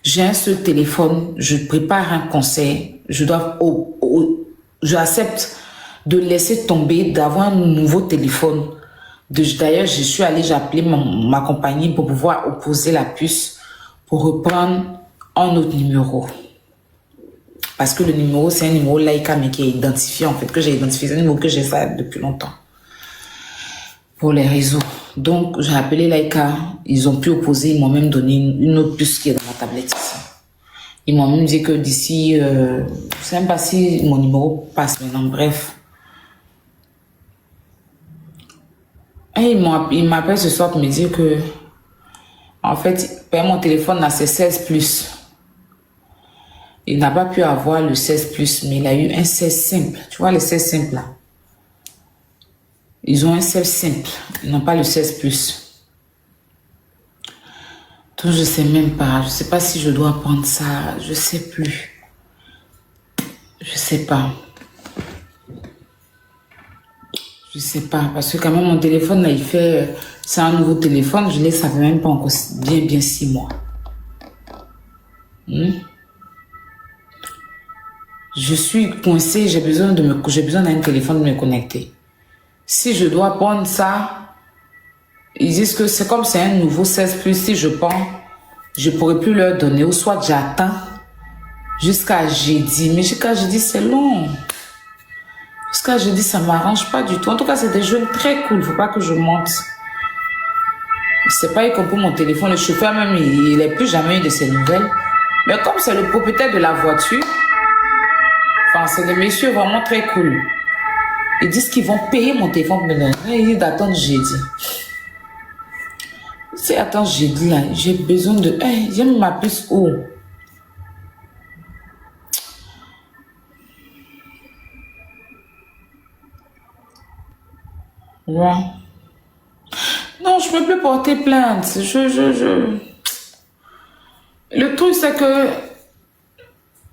J'ai un seul téléphone, je prépare un concert, j'accepte de laisser tomber, d'avoir un nouveau téléphone. D'ailleurs, j'ai appelé ma compagnie pour pouvoir opposer la puce pour reprendre un autre numéro. Parce que le numéro, c'est un numéro Laika, mais qui est identifié, en fait, que j'ai identifié. C'est un numéro que j'ai fait depuis longtemps. Pour les réseaux. Donc, j'ai appelé Laika. Ils ont pu opposer. Ils m'ont même donné une autre puce qui est dans ma tablette ici. Ils m'ont même dit que d'ici, je ne sais même pas si mon numéro passe maintenant. Bref. Et ils m'appellent ce soir pour me dire que, en fait, mon téléphone là, c'est 16+. Il n'a pas pu avoir le 16+, mais il a eu un 16 simple. Tu vois, le 16 simple là. Ils ont un 16 simple. Ils n'ont pas le 16+. Donc, je sais même pas. Je sais pas si je dois prendre ça. Je sais plus. Je sais pas. Je sais pas. Parce que quand même, mon téléphone, là, il fait... C'est un nouveau téléphone. Je l'ai, ça fait même pas encore bien 6 mois. Je suis coincée. J'ai besoin d'un téléphone de me connecter. Si je dois prendre ça, ils disent que c'est comme c'est un nouveau 16+, si je prends, je ne pourrai plus leur donner, ou soit j'attends jusqu'à jeudi. Mais jusqu'à jeudi, c'est long. Jusqu'à jeudi, ça ne m'arrange pas du tout. En tout cas, c'est des jeux très cool. Il ne faut pas que je monte. C'est pas y compris mon téléphone. Le chauffeur même, il n'a plus jamais eu de ses nouvelles. Mais comme c'est le propriétaire de la voiture, enfin, c'est des messieurs vraiment très cool. Ils disent qu'ils vont payer mon téléphone maintenant. Ils disent d'attendre jeudi. Si attends jeudi là, j'ai besoin de... j'ai mis ma puce où? Ouais. Non, je ne peux plus porter plainte. Le truc, c'est que...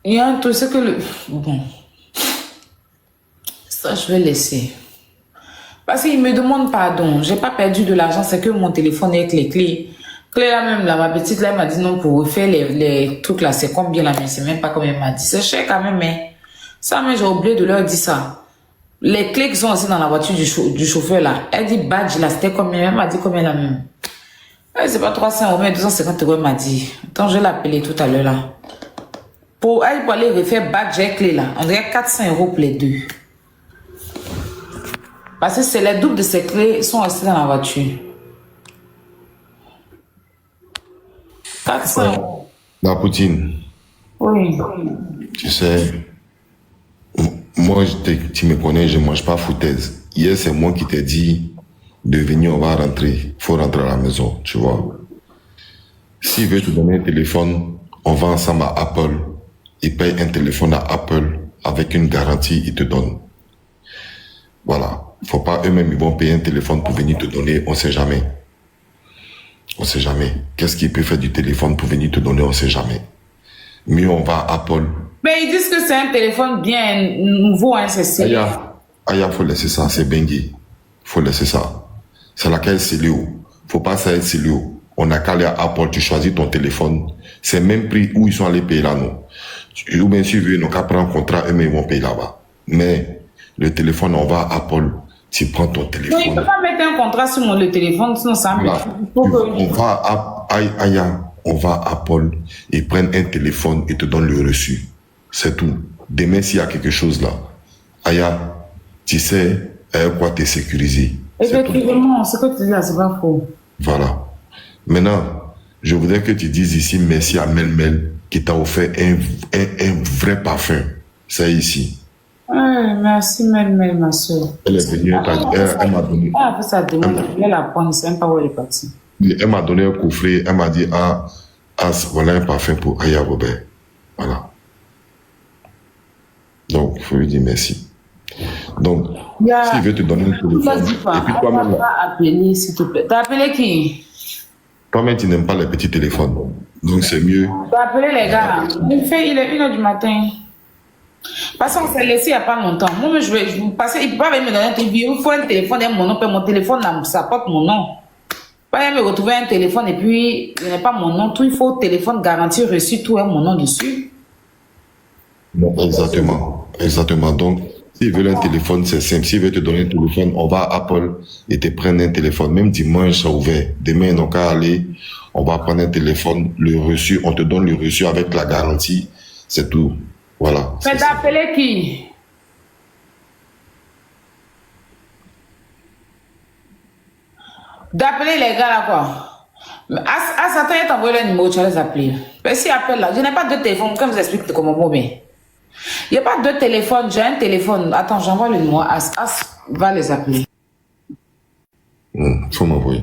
Il y a un truc, c'est que Bon... Ça, je vais laisser. Parce qu'ils me demandent pardon. J'ai pas perdu de l'argent, c'est que mon téléphone est avec les clés. Clé là même, là, ma petite là, elle m'a dit non, pour refaire les trucs là, c'est combien là, mais c'est même pas combien elle m'a dit. C'est cher quand même, mais ça, mais j'ai oublié de leur dire ça. Les clés qui sont aussi dans la voiture du chauffeur là, elle dit badge là, c'était combien? Elle m'a dit combien là même? C'est pas 300 €, mais 250 €, elle m'a dit. Attends, je vais l'appeler tout à l'heure là. Pour aller refaire badge et clé là, on dirait 400 € pour les deux. Parce que c'est les doubles de ces clés sont restées dans la voiture. 400 €. La poutine. Oui. Tu sais, moi, tu me connais, je ne mange pas foutaise. Hier, c'est moi qui t'ai dit de venir, on va rentrer. Il faut rentrer à la maison, tu vois. S'il veut te donner un téléphone, on va ensemble à Apple. Il paye un téléphone à Apple avec une garantie, il te donne. Voilà. Faut pas eux-mêmes, ils vont payer un téléphone pour venir te donner, on sait jamais. On sait jamais. Qu'est-ce qu'il peut faire du téléphone pour venir te donner, on sait jamais. Mieux on va à Apple. Mais ils disent que c'est un téléphone bien nouveau, hein, c'est Aya, faut laisser ça, c'est Bengi. Faut laisser ça. C'est laquelle c'est Léo. Faut pas ça être c'est Léo. On a qu'à aller à Apple, tu choisis ton téléphone. C'est même prix où ils sont allés payer là, non. Ou bien si tu veux, ils n'ont qu'à prendre un contrat, eux, mais ils vont payer là-bas. Mais le téléphone, on va à Apple. Tu prends ton téléphone. Non, il ne peut pas mettre un contrat sur le téléphone, sinon ça me... Voilà. On va à Apple, ils prennent un téléphone et te donnent le reçu. C'est tout. Demain, s'il y a quelque chose là, Aya, tu sais quoi t'es sécurisé. Effectivement, ce que tu dis là, c'est pas faux. Voilà. Maintenant, je voudrais que tu dises ici merci à Melmel qui t'a offert un vrai parfum. C'est ici. Merci, Mel, ma soeur. Elle est venue, elle m'a donné. Elle a fait sa demande, elle la prend, c'est même pas où elle est partie. Elle m'a donné un coffret, elle m'a dit, voilà un parfum pour Aya Robert. Voilà. Donc, il faut lui dire merci. Donc, s'il veut te donner un téléphone, et puis toi-même... appeler, s'il te plaît. T'as appelé qui? Toi-même, tu n'aimes pas les petits téléphones. Donc, c'est mieux. T'as appelé les gars. Il est 1h du matin. Parce qu'on s'est laissé il n'y a pas longtemps. Moi, je vais passer. Il ne peut pas me donner un téléphone. Il faut un téléphone et mon nom. Mon téléphone, ça porte mon nom. Pas me retrouver un téléphone et puis il n'y a pas mon nom. Tout, il faut téléphone garantie reçu, tout est mon nom dessus. Non, exactement. Exactement. Donc, s'il veut un téléphone, c'est simple. S'il veut te donner un téléphone, on va à Apple et te prendre un téléphone. Même dimanche, c'est ouvert. Demain, on n'a qu'à aller. On va prendre un téléphone, le reçu. On te donne le reçu avec la garantie. C'est tout. Voilà. Mais d'appeler qui? D'appeler les gars là quoi. À Satan, il t'a envoyé le numéro, tu vas les appeler. Mais si appelle là, je n'ai pas deux téléphones, comme je vous explique comment bon, mais. Il n'y a pas deux téléphones, j'ai un téléphone. Attends, j'envoie le numéro. As va les appeler. Faut m'envoyer.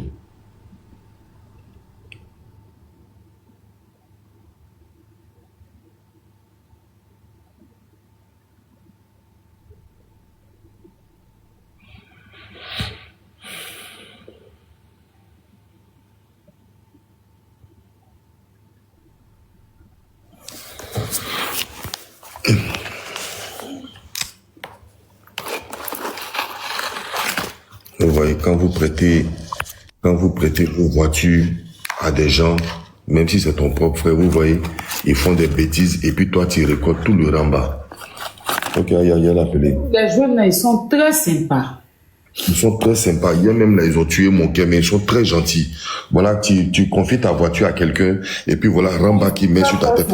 Vous voyez, quand vous prêtez vos voitures à des gens, même si c'est ton propre frère, vous voyez, ils font des bêtises et puis toi, tu récoltes tout le ramba. Ok, il y a l'appelé. Les jeunes là, ils sont très sympas. Ils sont très sympas. Hier même là, ils ont tué mon cœur, mais ils sont très gentils. Voilà, tu confies ta voiture à quelqu'un et puis voilà, ramba qui met sur ta tête.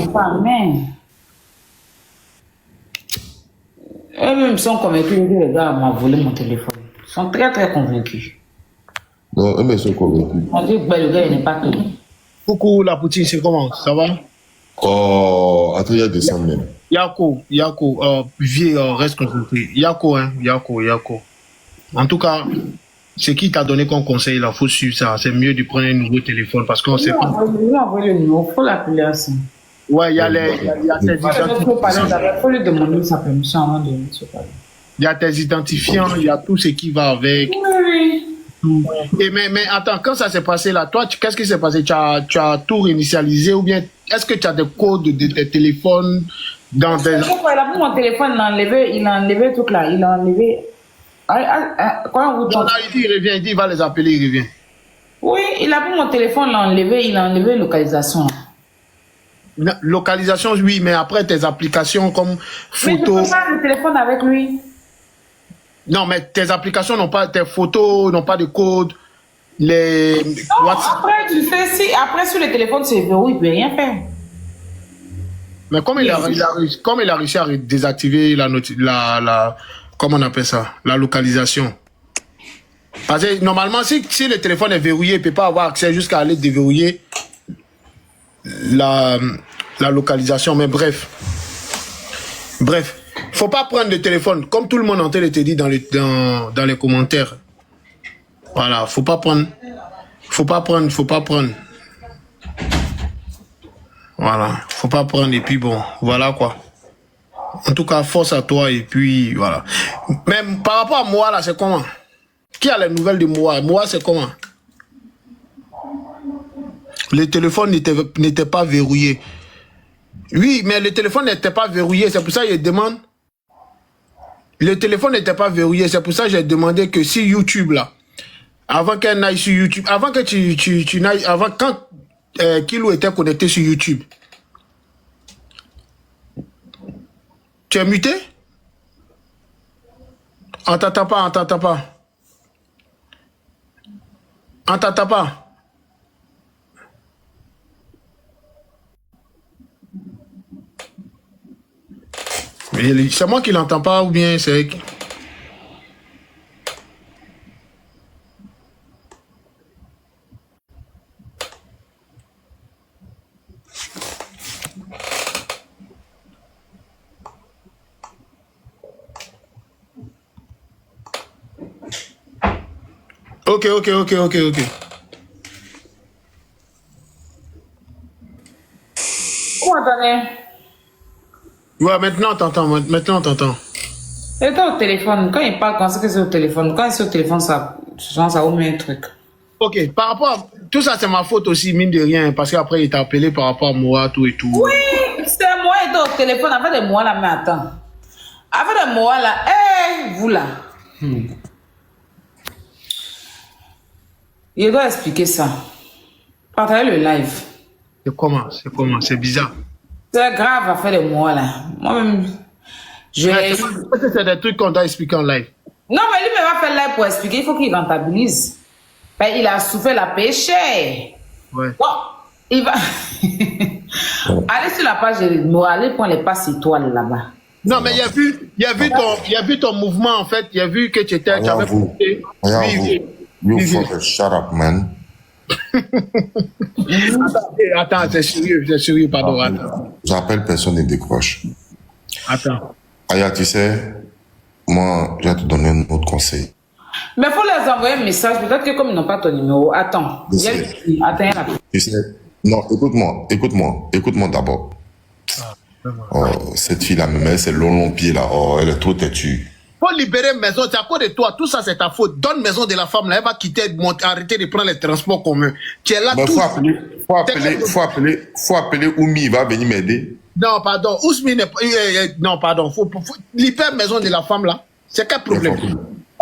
Eux-mêmes sont convaincus que les gars m'ont volé mon téléphone. Ils sont très très convaincus. Non, eux-mêmes sont convaincus. On dit que le gars il n'est pas tout. Coucou la poutine, c'est comment? Ça va? Oh, attends, il y a des cents même. Yako, vieux, reste concentré. Yako. En tout cas, ce qui t'a donné comme conseil, il faut suivre ça. C'est mieux de prendre un nouveau téléphone parce qu'on sait pas. Il lui envoyer le numéro, il faut l'appeler à ça. Ouais, il y a tes identifiants. Il faut lui demander sa permission avant de se parler. Il y a tes identifiants, il y a tout ce qui va avec. Oui. Et mais attends, quand ça s'est passé là, toi, qu'est-ce qui s'est passé? Tu as tout réinitialisé ou bien est-ce que tu as des codes de tes téléphones dans tes... Il a pris mon téléphone, il a enlevé tout là, il a enlevé... Non, il dit, il va les appeler, il revient. Oui, il a pris mon téléphone, il a enlevé localisation. Localisation, oui, mais après tes applications comme photos... Mais tu peux pas le téléphone avec lui. Non, mais tes applications n'ont pas, tes photos n'ont pas de code. Les... Non, après, tu sais, si après sur le téléphone c'est verrouillé, il ne peut rien faire. Mais comme il a réussi à désactiver comment on appelle ça, la localisation. Parce que normalement, si le téléphone est verrouillé, il ne peut pas avoir accès jusqu'à aller déverrouiller la localisation. Mais bref, faut pas prendre le téléphone, comme tout le monde en train de te dire dans les commentaires. Voilà, faut pas prendre. Voilà. Faut pas prendre et puis bon, voilà quoi. En tout cas, force à toi et puis voilà. Mais par rapport à moi là, c'est comment? Qui a les nouvelles de moi? Moi, c'est comment? Le téléphone n'était pas verrouillé. Oui, mais le téléphone n'était pas verrouillé. C'est pour ça que je demande. Le téléphone n'était pas verrouillé. C'est pour ça que j'ai demandé que si YouTube là, avant qu'elle aille sur YouTube, avant que tu n'ailles, avant quand Kilo était connecté sur YouTube, tu es muté? On t'entend pas, on t'entend pas. On t'entend pas. C'est moi qui l'entends pas ou bien c'est... Ok. Où attendez? Ouais, maintenant on t'entend. Il était au téléphone. Quand il parle, quand c'est que c'est au téléphone. Quand c'est au téléphone, ça omet un truc. Ok, par rapport à... Tout ça, c'est ma faute aussi, mine de rien, parce qu'après, il t'a appelé par rapport à moi, tout et tout. Oui, c'est moi qui était au téléphone. Avec des mois là, mais attends. Avec des mois là, vous là. Il doit expliquer ça. Partagez le live. C'est comment? C'est bizarre. C'est grave à faire des mois là. Moi-même, C'est des trucs qu'on doit expliquer en live. Non, mais lui, il va faire live pour expliquer. Il faut qu'il rentabilise. Ben, il a souffert la paix cher. Ouais. Bon, il va... Allez sur la page de Morale, prendre les passes étoiles là-bas. Non, mais il a vu ton mouvement, en fait. Il a vu que tu étais... Regarde vous. You fucker, shut up, man. Attends, c'est sérieux, pardon. Attends. J'appelle, personne ne décroche. Attends. Aya, tu sais, moi, je vais te donner un autre conseil. Mais il faut leur envoyer un message. Peut-être que comme ils n'ont pas ton numéro, attends. Tu sais, non, écoute-moi d'abord. Oh, cette fille-là, même, c'est long pied là. Oh, elle est trop têtue. Faut libérer maison, c'est à cause de toi. Tout ça, c'est ta faute. Donne maison de la femme là. Elle va quitter, arrêter de prendre les transports communs. Tu es là Mais tout. Faut appeler Oumi, il va venir m'aider. Non, pardon. Ousmi n'est pas. Non, pardon. Faut libérer maison de la femme là. C'est quel problème?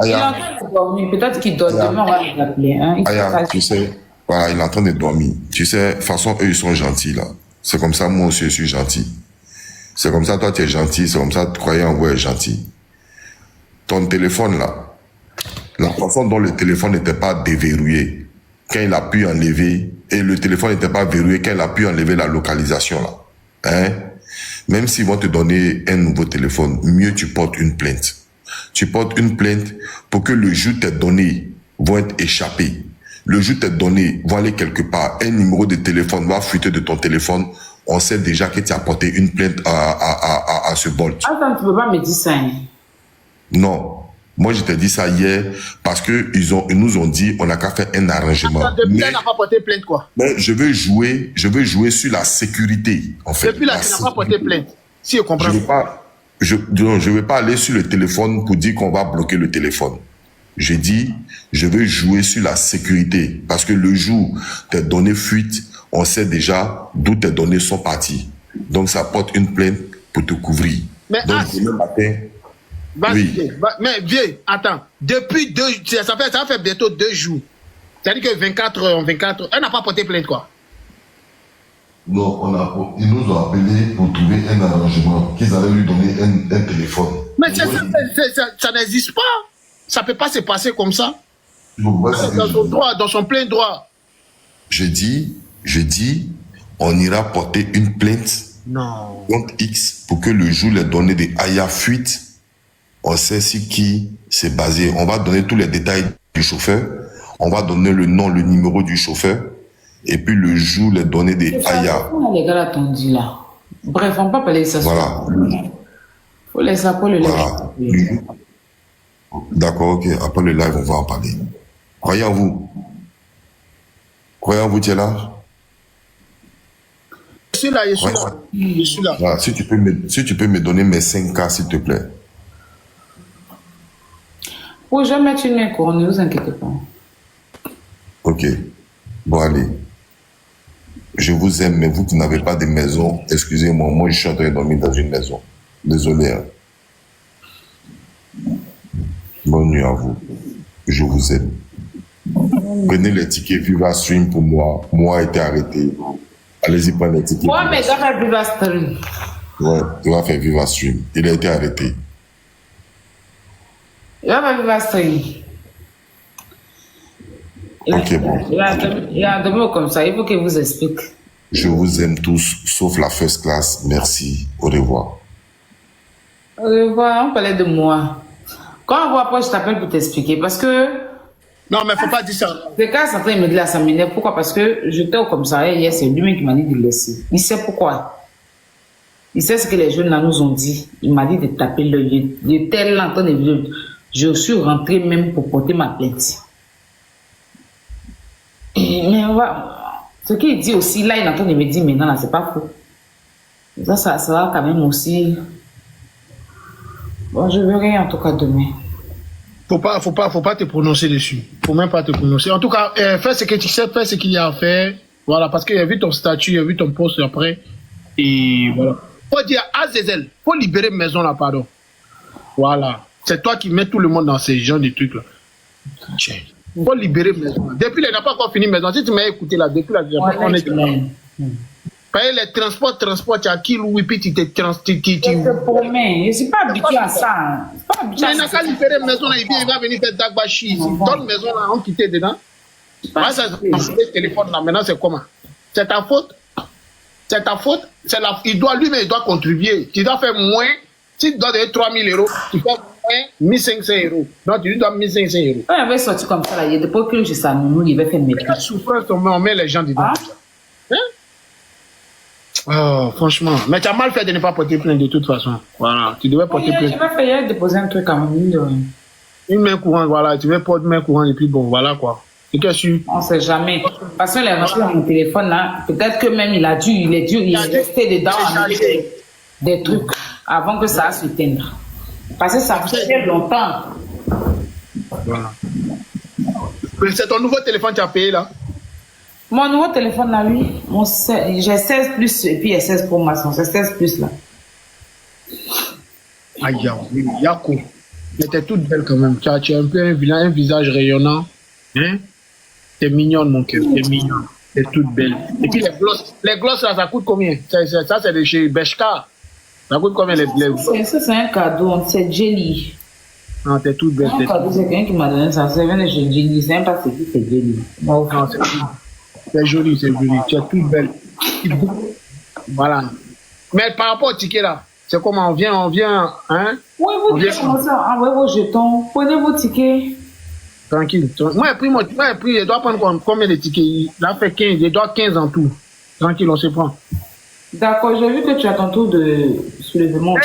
Il est en train de dormir. Peut-être qu'il dort. Demain, on va l'appeler. Hein. Aya, tu sais, voilà, il est en train de dormir. Tu sais, de toute façon, eux, ils sont gentils là. C'est comme ça, moi aussi, je suis gentil. C'est comme ça, toi, tu es gentil. C'est comme ça, tu croyais en moi, est gentil. Ton téléphone là, la façon dont le téléphone n'était pas déverrouillé, quand il a pu enlever, et le téléphone n'était pas verrouillé, quand il a pu enlever la localisation là, hein, même s'ils vont te donner un nouveau téléphone, mieux tu portes une plainte. Tu portes une plainte pour que le jour tes données vont être échappées. Le jour tes données vont aller quelque part, un numéro de téléphone va fuiter de ton téléphone, on sait déjà que tu as porté une plainte à ce Bolt. Attends, tu peux pas me dire ça. Hein? Non. Moi, je t'ai dit ça hier parce que ils nous ont dit on n'a qu'à faire un arrangement. Attends, depuis elle n'a pas porté plainte, quoi. Mais je veux jouer sur la sécurité, en fait. Depuis là, tu n'as pas porté plainte. Si je comprends. Je vais pas aller sur le téléphone pour dire qu'on va bloquer le téléphone. Je dis, je veux jouer sur la sécurité parce que le jour tes données fuitent, on sait déjà d'où tes données sont parties. Donc, ça porte une plainte pour te couvrir. Mais donc, demain matin... Oui. Mais vieux, attends. Depuis ça fait bientôt 2 jours. C'est-à-dire que 24 heures, elle n'a pas porté plainte, quoi. Non, ils nous ont appelés pour trouver un arrangement, qu'ils allaient lui donner un téléphone. Mais ça n'existe pas. Ça ne peut pas se passer comme ça. Dans son plein droit. Je dis, on ira porter une plainte contre X pour que le jour les données de Aya fuitent, on sait sur qui c'est basé. On va donner tous les détails du chauffeur. On va donner le nom, le numéro du chauffeur. Et puis le jour, les données de Aya. Les gars attendus là. Bref, on ne peut pas parler de ça. Voilà. Il faut laisser après le live. Voilà. D'accord, ok. Après le live, on va en parler. Croyez en vous, tu es là? suis là, je suis Ouais. là. Je suis là. Voilà, si tu peux me donner mes 5K, s'il te plaît. Pour je vais mettre une main couronnée, ne vous inquiétez pas. Ok. Bon, allez. Je vous aime, mais vous qui n'avez pas de maison, excusez-moi, moi je suis en train de dormir dans une maison. Désolé. Hein. Bonne nuit à vous. Je vous aime. Prenez les tickets Viva Stream pour moi. Moi a été arrêté. Allez-y, prenez les tickets. Ouais, mais il doit faire Viva Stream. Ouais, il va faire Viva Stream. Il a été arrêté. Il va faire Viva Stream. Ok, bon. Il a un demi comme ça, il faut qu'il vous explique. Je vous aime tous, sauf la first class. Merci. Au revoir. Au revoir, on parlait de moi. Quand on voit après, je t'appelle pour t'expliquer. Parce que, Non, mais faut pas dire ça. c'est quand certains me disent là, ça m'énerve. Pourquoi? Parce que j'étais au commissariat hier, c'est lui-même qui m'a dit de le laisser. Il sait pourquoi. Il sait ce que les jeunes là nous ont dit. Il m'a dit de taper l'œil. Il était là en train de... Je suis rentré même pour porter ma plainte. Mais on va... Ce qu'il dit aussi, là, il est en train de me dire, mais non, là, c'est pas faux. Ça va quand même aussi... Bon, je verrai en tout cas demain. Faut pas te prononcer dessus. Faut même pas te prononcer. En tout cas, fais ce que tu sais, fais ce qu'il y a à faire. Voilà, parce qu'il a vu ton statut, il a vu ton poste après. Et voilà. Faut dire à Zézel, faut libérer maison là, pardon. Voilà. C'est toi qui mets tout le monde dans ces genres de trucs là. Tiens. Faut libérer maison. Depuis, il n'a pas encore fini maison. Si tu m'as écouté là, depuis là, on est payer les transports, tu as qui ou puis tu te transportes. Je te promets, je ne suis pas habitué à ça. Hein. Mais il n'a qu'à libérer maison là, il va venir faire Dagbashi. Donne maison là, on quitte dedans. Ah, ça, le téléphone là, maintenant c'est comment? C'est ta faute. C'est ta faute. Il doit lui-même, il doit contribuer. Tu dois faire moins. Si tu dois donner 3 000 euros, tu fais moins 1 500 euros. Donc tu lui dois 1 500 euros. Quand il avait sorti comme ça, là, il y a des fois que je savais, nous, il avait fait mes La souffrance, on met les gens dedans. Ah. Hein? Oh, franchement. Mais tu as mal fait de ne pas porter plainte de toute façon. Voilà. Tu devais porter plainte. Je vais faire déposer un truc à mon Une main courante, voilà. Tu veux porter une main courante et puis bon, voilà quoi. Et qu'est-ce que on ne sait jamais. Parce que les rentrées dans mon téléphone, là, peut-être que même il est resté dedans des trucs avant que ça s'éteigne. Parce que ça fait longtemps. Voilà. Mais c'est ton nouveau téléphone que tu as payé là? Mon nouveau téléphone là, oui. J'ai 16 plus et puis il y a 16 pour ma son. C'est 16 plus là. Aïe, oui, Yako. Mais t'es toute belle quand même. Tu as un peu un visage rayonnant. Hein? T'es mignonne, mon cœur. T'es mignonne. T'es toute belle. Et puis les glosses là, ça coûte combien? Ça c'est de chez Beshka. Ça coûte combien les glosses? Ça, c'est un cadeau. C'est Jelly. Non, t'es toute belle. Un cadeau, c'est quelqu'un qui m'a donné ça. C'est venu de chez Jelly. C'est même pas ce qui c'est Jelly. Non, c'est joli, c'est joli. Tu es toute belle. Voilà. Mais par rapport au ticket là, c'est comment on vient, hein? Oui, vous pouvez commencer à envoyer vos jetons. Prenez vos tickets. Tranquille. Moi, je dois prendre combien de tickets? Il a fait 15, je dois 15 en tout. Tranquille, on se prend. D'accord, j'ai vu que tu as ton tour de soulèvement.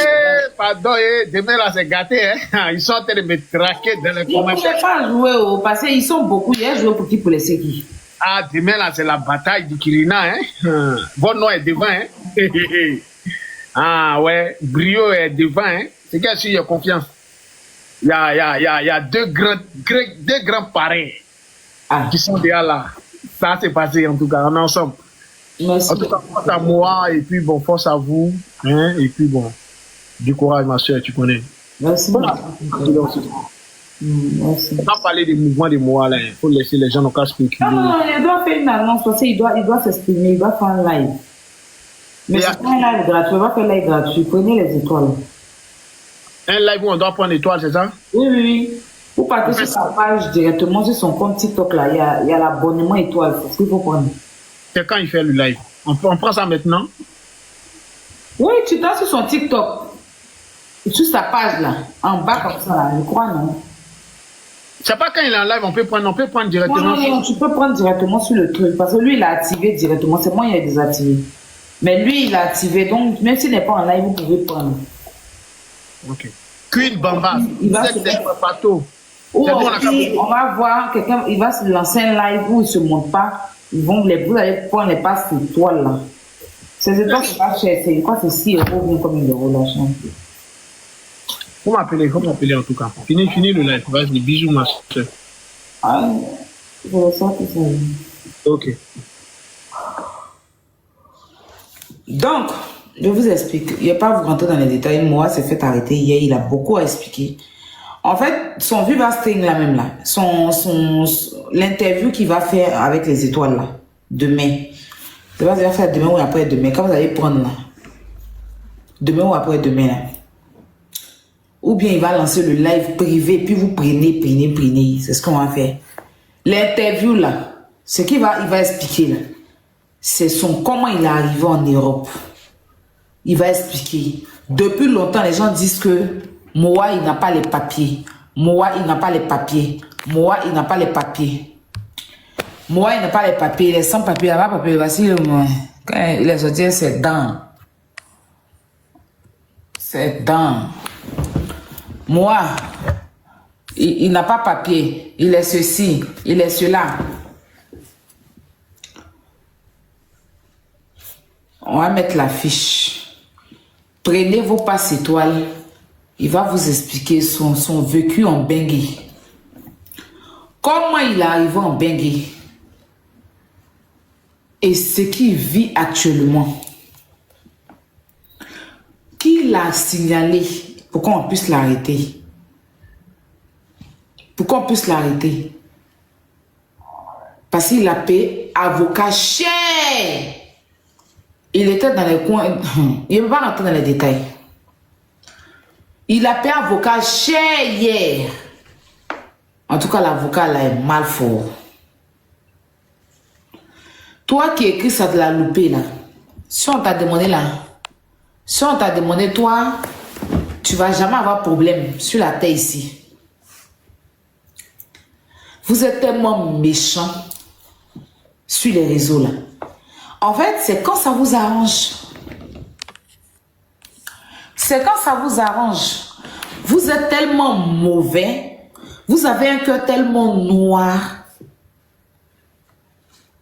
Pardon, demain là, c'est gâté, hein? Ils sont en train de me traquer dans les commentaires. Je ne pas jouer au passé, ils sont beaucoup. Il y a joué pour qui pour les séquilles. Ah, demain là, c'est la bataille du Kirina, hein? Votre nom est devant, hein? Ah, ouais, Brio est devant, hein? C'est qu'il y a confiance. Il y a deux grands pareils qui sont déjà là. Ça s'est passé en tout cas, on est ensemble. Merci. En tout cas, force à moi, et puis bon, force à vous, hein, et puis bon, du courage, ma soeur, tu connais. Merci. Merci. On va parler des mouvements des mois là, il faut laisser les gens n'ont qu'à spéculer. Non, il doit faire une annonce parce qu'il doit s'exprimer, il doit faire un live. Mais c'est pas un live gratuit, on va faire un live gratuit, prenez les étoiles. Un live où on doit prendre l'étoile, c'est ça? Oui. Vous partez sur sa page directement, sur son compte TikTok là, il y a l'abonnement étoile, c'est ce qu'il faut prendre. C'est quand il fait le live? On prend ça maintenant? Oui, tu dois sur son TikTok, sur sa page là, en bas comme ça là, je crois non? C'est pas quand il est en live, on peut prendre directement. Non, tu peux prendre directement sur le truc, parce que lui il a activé directement, c'est moi il a désactivé. Mais lui il a activé, donc même s'il n'est pas en live, vous pouvez prendre. Ok. Queen Bamba, il va se bateau. Ou on va voir quelqu'un, il va se lancer un live où il ne se monte pas. Vous allez prendre les passes étoiles là. Ces étoiles, c'est pas cher. Je crois que c'est 6 euros, bien comme 1 euro la chambre. Faut m'appeler en tout cas. Fini le live. Vas-y, bisous, ma soeur. Ah, je le sens que c'est... Ok. Donc, je vous explique. Il n'y a pas à vous rentrer dans les détails. Moi, s'est fait arrêter hier. Il a beaucoup à expliquer. En fait, son viva string là même là. L'interview qu'il va faire avec les étoiles là. Demain. Il va faire demain ou après-demain. Quand vous allez prendre là. Demain ou après-demain là. Ou bien il va lancer le live privé. Puis vous prenez. C'est ce qu'on va faire. L'interview là. Ce qu'il va, il va expliquer là. C'est comment il est arrivé en Europe. Il va expliquer. Depuis longtemps, les gens disent que Moa, il n'a pas les papiers. Moa, il n'a pas les papiers. Moa, il n'a pas les papiers. Moa, il n'a pas les papiers. Il est sans papier. Il n'a pas papier. Voici le moins. Quand il est sorti, c'est dents. C'est dents. Moa, il n'a pas papier. Il est ceci. Il est cela. On va mettre la fiche. Prenez vos passes étoiles. Il va vous expliquer son vécu en Bangui. Comment il est arrivé en Bangui. Et ce qu'il vit actuellement. Qui l'a signalé pour qu'on puisse l'arrêter. Pourquoi on puisse l'arrêter? Parce qu'il a payé avocat cher. Il était dans les coins. Il ne va pas rentrer dans les détails. Il a payé avocat cher hier. En tout cas, l'avocat là est mal fort. Toi qui écris ça de la loupé là. Si on t'a demandé là. Si on t'a demandé toi, tu vas jamais avoir problème sur la terre ici. Vous êtes tellement méchant sur les réseaux là. En fait, c'est quand ça vous arrange. C'est quand ça vous arrange. Vous êtes tellement mauvais. Vous avez un cœur tellement noir.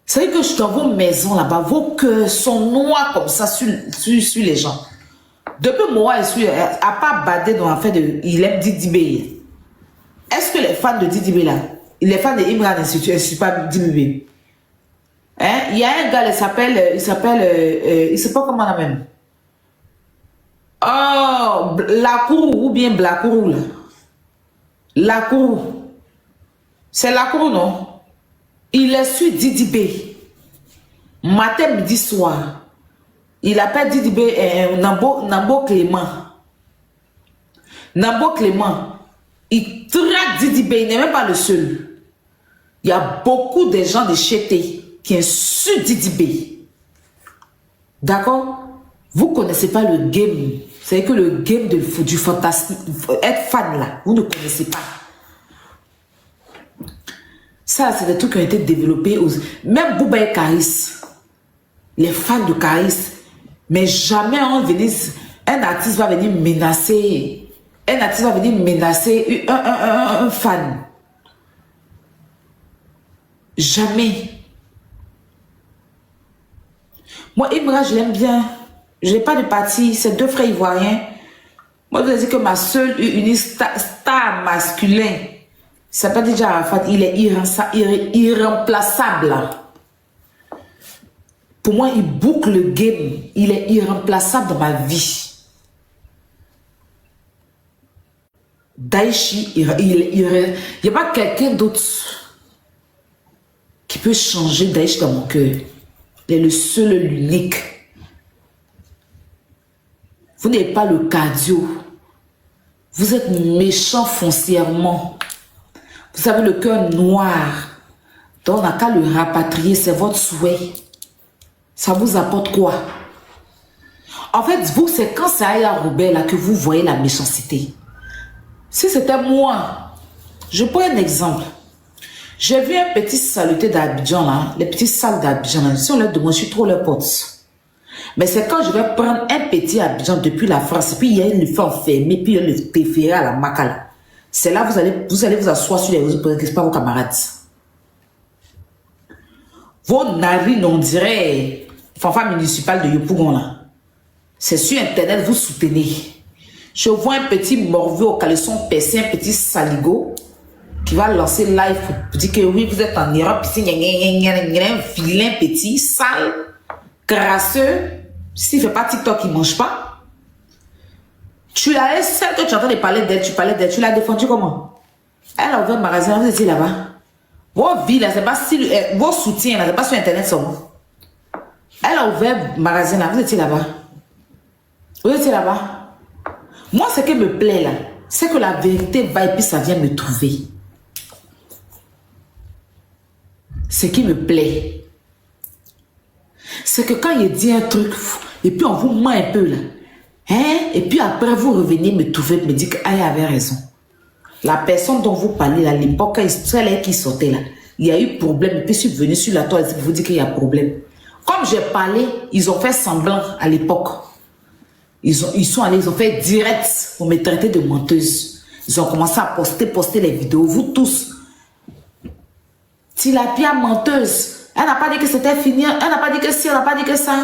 C'est vrai que je suis dans vos maisons là-bas. Vos cœurs sont noirs comme ça sur les gens. Depuis moi, à part bader dans l'affaire de... Il aime Didi B. Est-ce que les fans de Didi B là, les fans de Imran Institute, c'est pas Didi B? Hein? Il y a un gars, il sait pas comment on même. Oh, Lacour ou bien Blacour là. Lacour. C'est Lacour, non? Il est sur Didi B. Matin, midi, soir. Il appelle Didi B Nambo Clément. Nambo Clément. Il traque Didi B. Il n'est même pas le seul. Il y a beaucoup de gens de chété qui insultent Didi B. D'accord? Vous ne connaissez pas le game. C'est que le game du fantasme, être fan là, vous ne connaissez pas. Ça, c'est des trucs qui ont été développés. Même Bouba et Karis, les fans de Karis, mais jamais un artiste va venir menacer. Un artiste va venir menacer un fan. Jamais. Moi, Imra, je l'aime bien. Je n'ai pas de parti. C'est 2 frères ivoiriens. Moi, je vous ai dit que ma seule unique star masculin, il s'appelle déjà Arafat. Il est irremplaçable. Pour moi, il boucle le game. Il est irremplaçable dans ma vie. Daichi, il n'y a pas quelqu'un d'autre qui peut changer Daichi dans mon cœur. Il est le seul, l'unique. Vous n'avez pas le cardio. Vous êtes méchant foncièrement. Vous avez le cœur noir. Donc on n'a qu'à le rapatrier. C'est votre souhait. Ça vous apporte quoi? En fait, vous, c'est quand c'est Aya Robert là que vous voyez la méchanceté. Si c'était moi, je prends un exemple. J'ai vu un petit saluté d'Abidjan là, les petits salles d'Abidjan là. Si on leur demande, je suis trop leur pote. Mais c'est quand je vais prendre un petit Abidjan depuis la France, et puis il y a une femme enfermée, puis il y a le préféré à la Makala. C'est là vous allez vous asseoir sur les réseaux, c'est pas vos camarades. Vos narines, on dirait fanfare municipale de Yopougon là. C'est sur Internet, vous soutenez. Je vois un petit morveux au caleçon percé, un petit saligo, qui va lancer live pour dire que oui, vous êtes en Europe, ici, un vilain petit, sale, crasseux. S'il ne fait pas TikTok, il ne mange pas. Tu l'as, celle que tu entends parler d'elle, tu l'as défendue comment? Elle a ouvert un magasin, vous étiez là-bas. Vos vies, là, c'est pas si, vos soutiens, là, c'est pas sur Internet, ça. Elle a ouvert un magasin, là, vous étiez là-bas. Vous étiez là-bas. Moi, ce qui me plaît, là, c'est que la vérité va et puis ça vient me trouver. Ce qui me plaît, c'est que quand il dit un truc, et puis on vous ment un peu, là, hein, et puis après, vous revenez me trouver, me dire qu'elle avait raison. La personne dont vous parlez, à l'époque, celle qui sortait là, il y a eu problème. Et puis je suis venu sur la toile pour vous dire qu'il y a problème. Comme j'ai parlé, ils ont fait semblant à l'époque. Ils sont allés, ils ont fait direct pour me traiter de menteuse. Ils ont commencé à poster les vidéos. Vous tous. Tilapia menteuse. Elle n'a pas dit que c'était fini. Elle n'a pas dit que si, elle n'a pas dit que ça.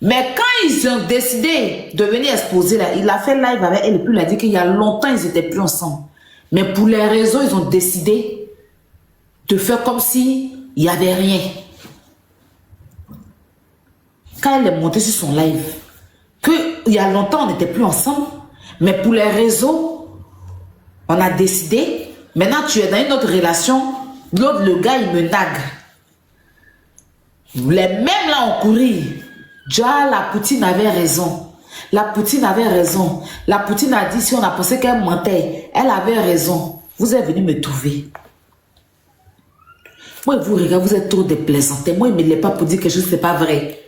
Mais quand ils ont décidé de venir exposer là, il a fait live avec elle et puis il a dit qu'il y a longtemps ils n'étaient plus ensemble. Mais pour les réseaux, ils ont décidé de faire comme si il n'y avait rien. Quand elle est montée sur son live, qu'il y a longtemps on n'était plus ensemble, mais pour les réseaux, on a décidé, maintenant tu es dans une autre relation, l'autre, le gars il me nague. Les mêmes là ont couru. Déjà, la Poutine avait raison. La Poutine avait raison. La Poutine a dit si on a pensé qu'elle mentait, elle avait raison. Vous êtes venu me trouver. Moi, vous regardez, vous êtes trop déplaisantés. Moi, il ne me lève pas pour dire que ce n'est pas vrai.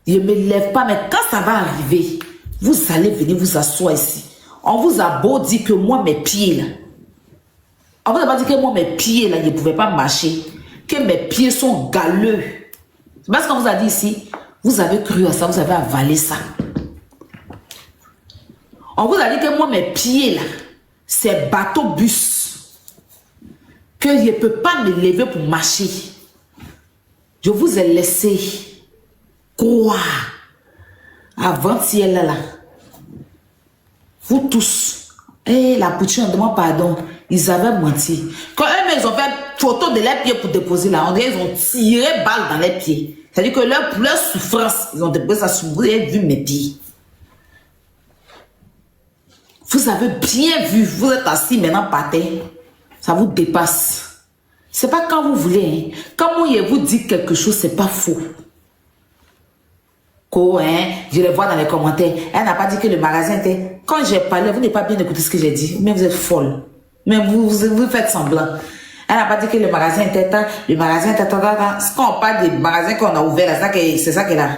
Il ne me lève pas, mais quand ça va arriver, vous allez venir vous asseoir ici. On vous a beau dire que moi, mes pieds là. On vous a pas dit que moi, mes pieds là, ils ne pouvaient pas marcher. Que mes pieds sont galeux. C'est parce qu'on vous a dit ici, vous avez cru à ça, vous avez avalé ça. On vous a dit que moi, mes pieds là, c'est bateau-bus. Que je ne peux pas me lever pour marcher. Je vous ai laissé croire. Avant-hier là. Vous tous, la Poutine, on demande pardon. Ils avaient menti. Quand eux, ils ont fait photo de leurs pieds pour déposer là, on dirait qu'ils ont tiré balle dans les pieds. C'est-à-dire que leur souffrance, ils ont déposé ça sur vous. Vous avez vu mes pieds. Vous avez bien vu. Vous êtes assis maintenant par terre. Ça vous dépasse. C'est pas quand vous voulez. Hein. Quand moi, je vous dis quelque chose, c'est pas faux. Je les vois dans les commentaires. Elle n'a pas dit que le magasin était... Quand j'ai parlé, vous n'avez pas bien écouté ce que j'ai dit. Mais vous êtes folle. Mais vous faites semblant. Elle n'a pas dit que le magasin était temps. Le magasin était temps. Ce qu'on parle des magasins qu'on a ouverts là, c'est ça qu'elle a.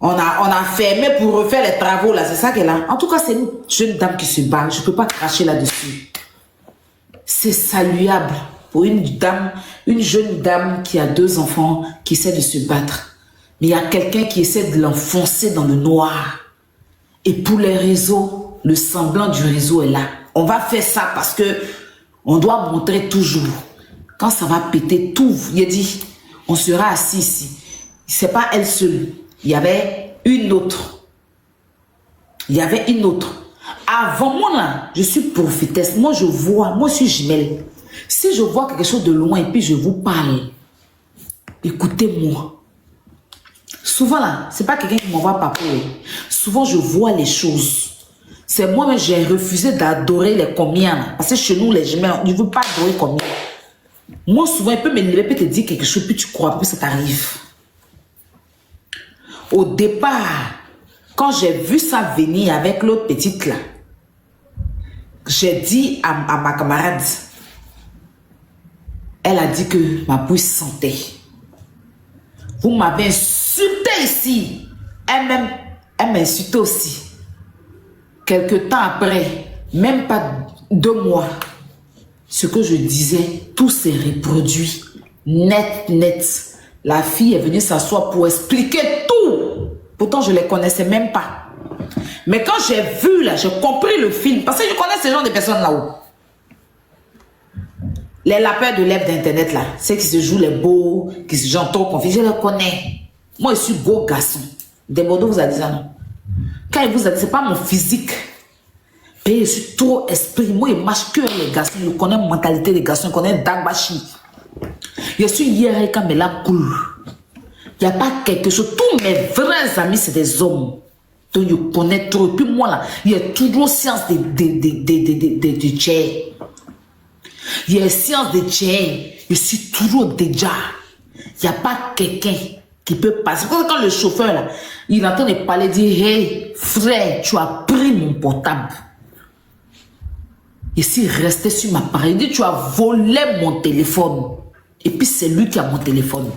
On a fermé pour refaire les travaux là. C'est ça qu'elle a. En tout cas, c'est une jeune dame qui se bat. Je ne peux pas cracher là-dessus. C'est saluable pour une jeune dame qui a 2 enfants, qui essaie de se battre. Mais il y a quelqu'un qui essaie de l'enfoncer dans le noir. Et pour les réseaux, le semblant du réseau est là. On va faire ça parce que on doit montrer toujours. Quand ça va péter tout, il a dit, on sera assis ici. C'est pas elle seule. Il y avait une autre. Il y avait une autre. Avant moi là, je suis prophétesse. Moi je vois, moi je suis jumelle. Si je vois quelque chose de loin et puis je vous parle, écoutez-moi. Souvent là, c'est pas quelqu'un qui m'envoie papier. Souvent je vois les choses. C'est moi-même j'ai refusé d'adorer les combien là. Parce que chez nous les jumelles, on ne veut pas adorer combien. Moi souvent il peut me lever, peut te dire quelque chose, puis tu crois, puis ça t'arrive. Au départ, quand j'ai vu ça venir avec l'autre petite là, j'ai dit à ma camarade, elle a dit que ma bouche sentait. Vous m'avez insulté ici. Elle m'a insulté aussi. Quelque temps après, même pas 2 mois, ce que je disais, tout s'est reproduit. Net. La fille est venue s'asseoir pour expliquer tout. Pourtant, je ne les connaissais même pas. Mais quand j'ai vu là, j'ai compris le film. Parce que je connais ce genre de personnes là-haut. Les lapins de lèvres d'Internet, là, ceux qui se jouent les beaux, qui se jouent trop confiants, je les connais. Moi, je suis beau garçon. Desbordeaux vous a dit ça, non? Quand il vous a dit, c'est pas mon physique. Mais je suis trop esprit. Moi, il marche que les garçons. Je connais la mentalité des garçons. Je connais Dagbashi. Je suis hier quand mais là cool. Il n'y a pas quelque chose. Tous mes vrais amis, c'est des hommes. Donc, je connais trop. Et puis moi, là, il y a toujours science de tchè. Il y a science de tchè. Je suis toujours déjà. Il n'y a pas quelqu'un qui peut passer. Quand le chauffeur, là, il entend les parler, il dit, hey, frère, tu as pris mon portable. Et s'il restait sur ma parole, il dit, tu as volé mon téléphone. Et puis c'est lui qui a mon téléphone.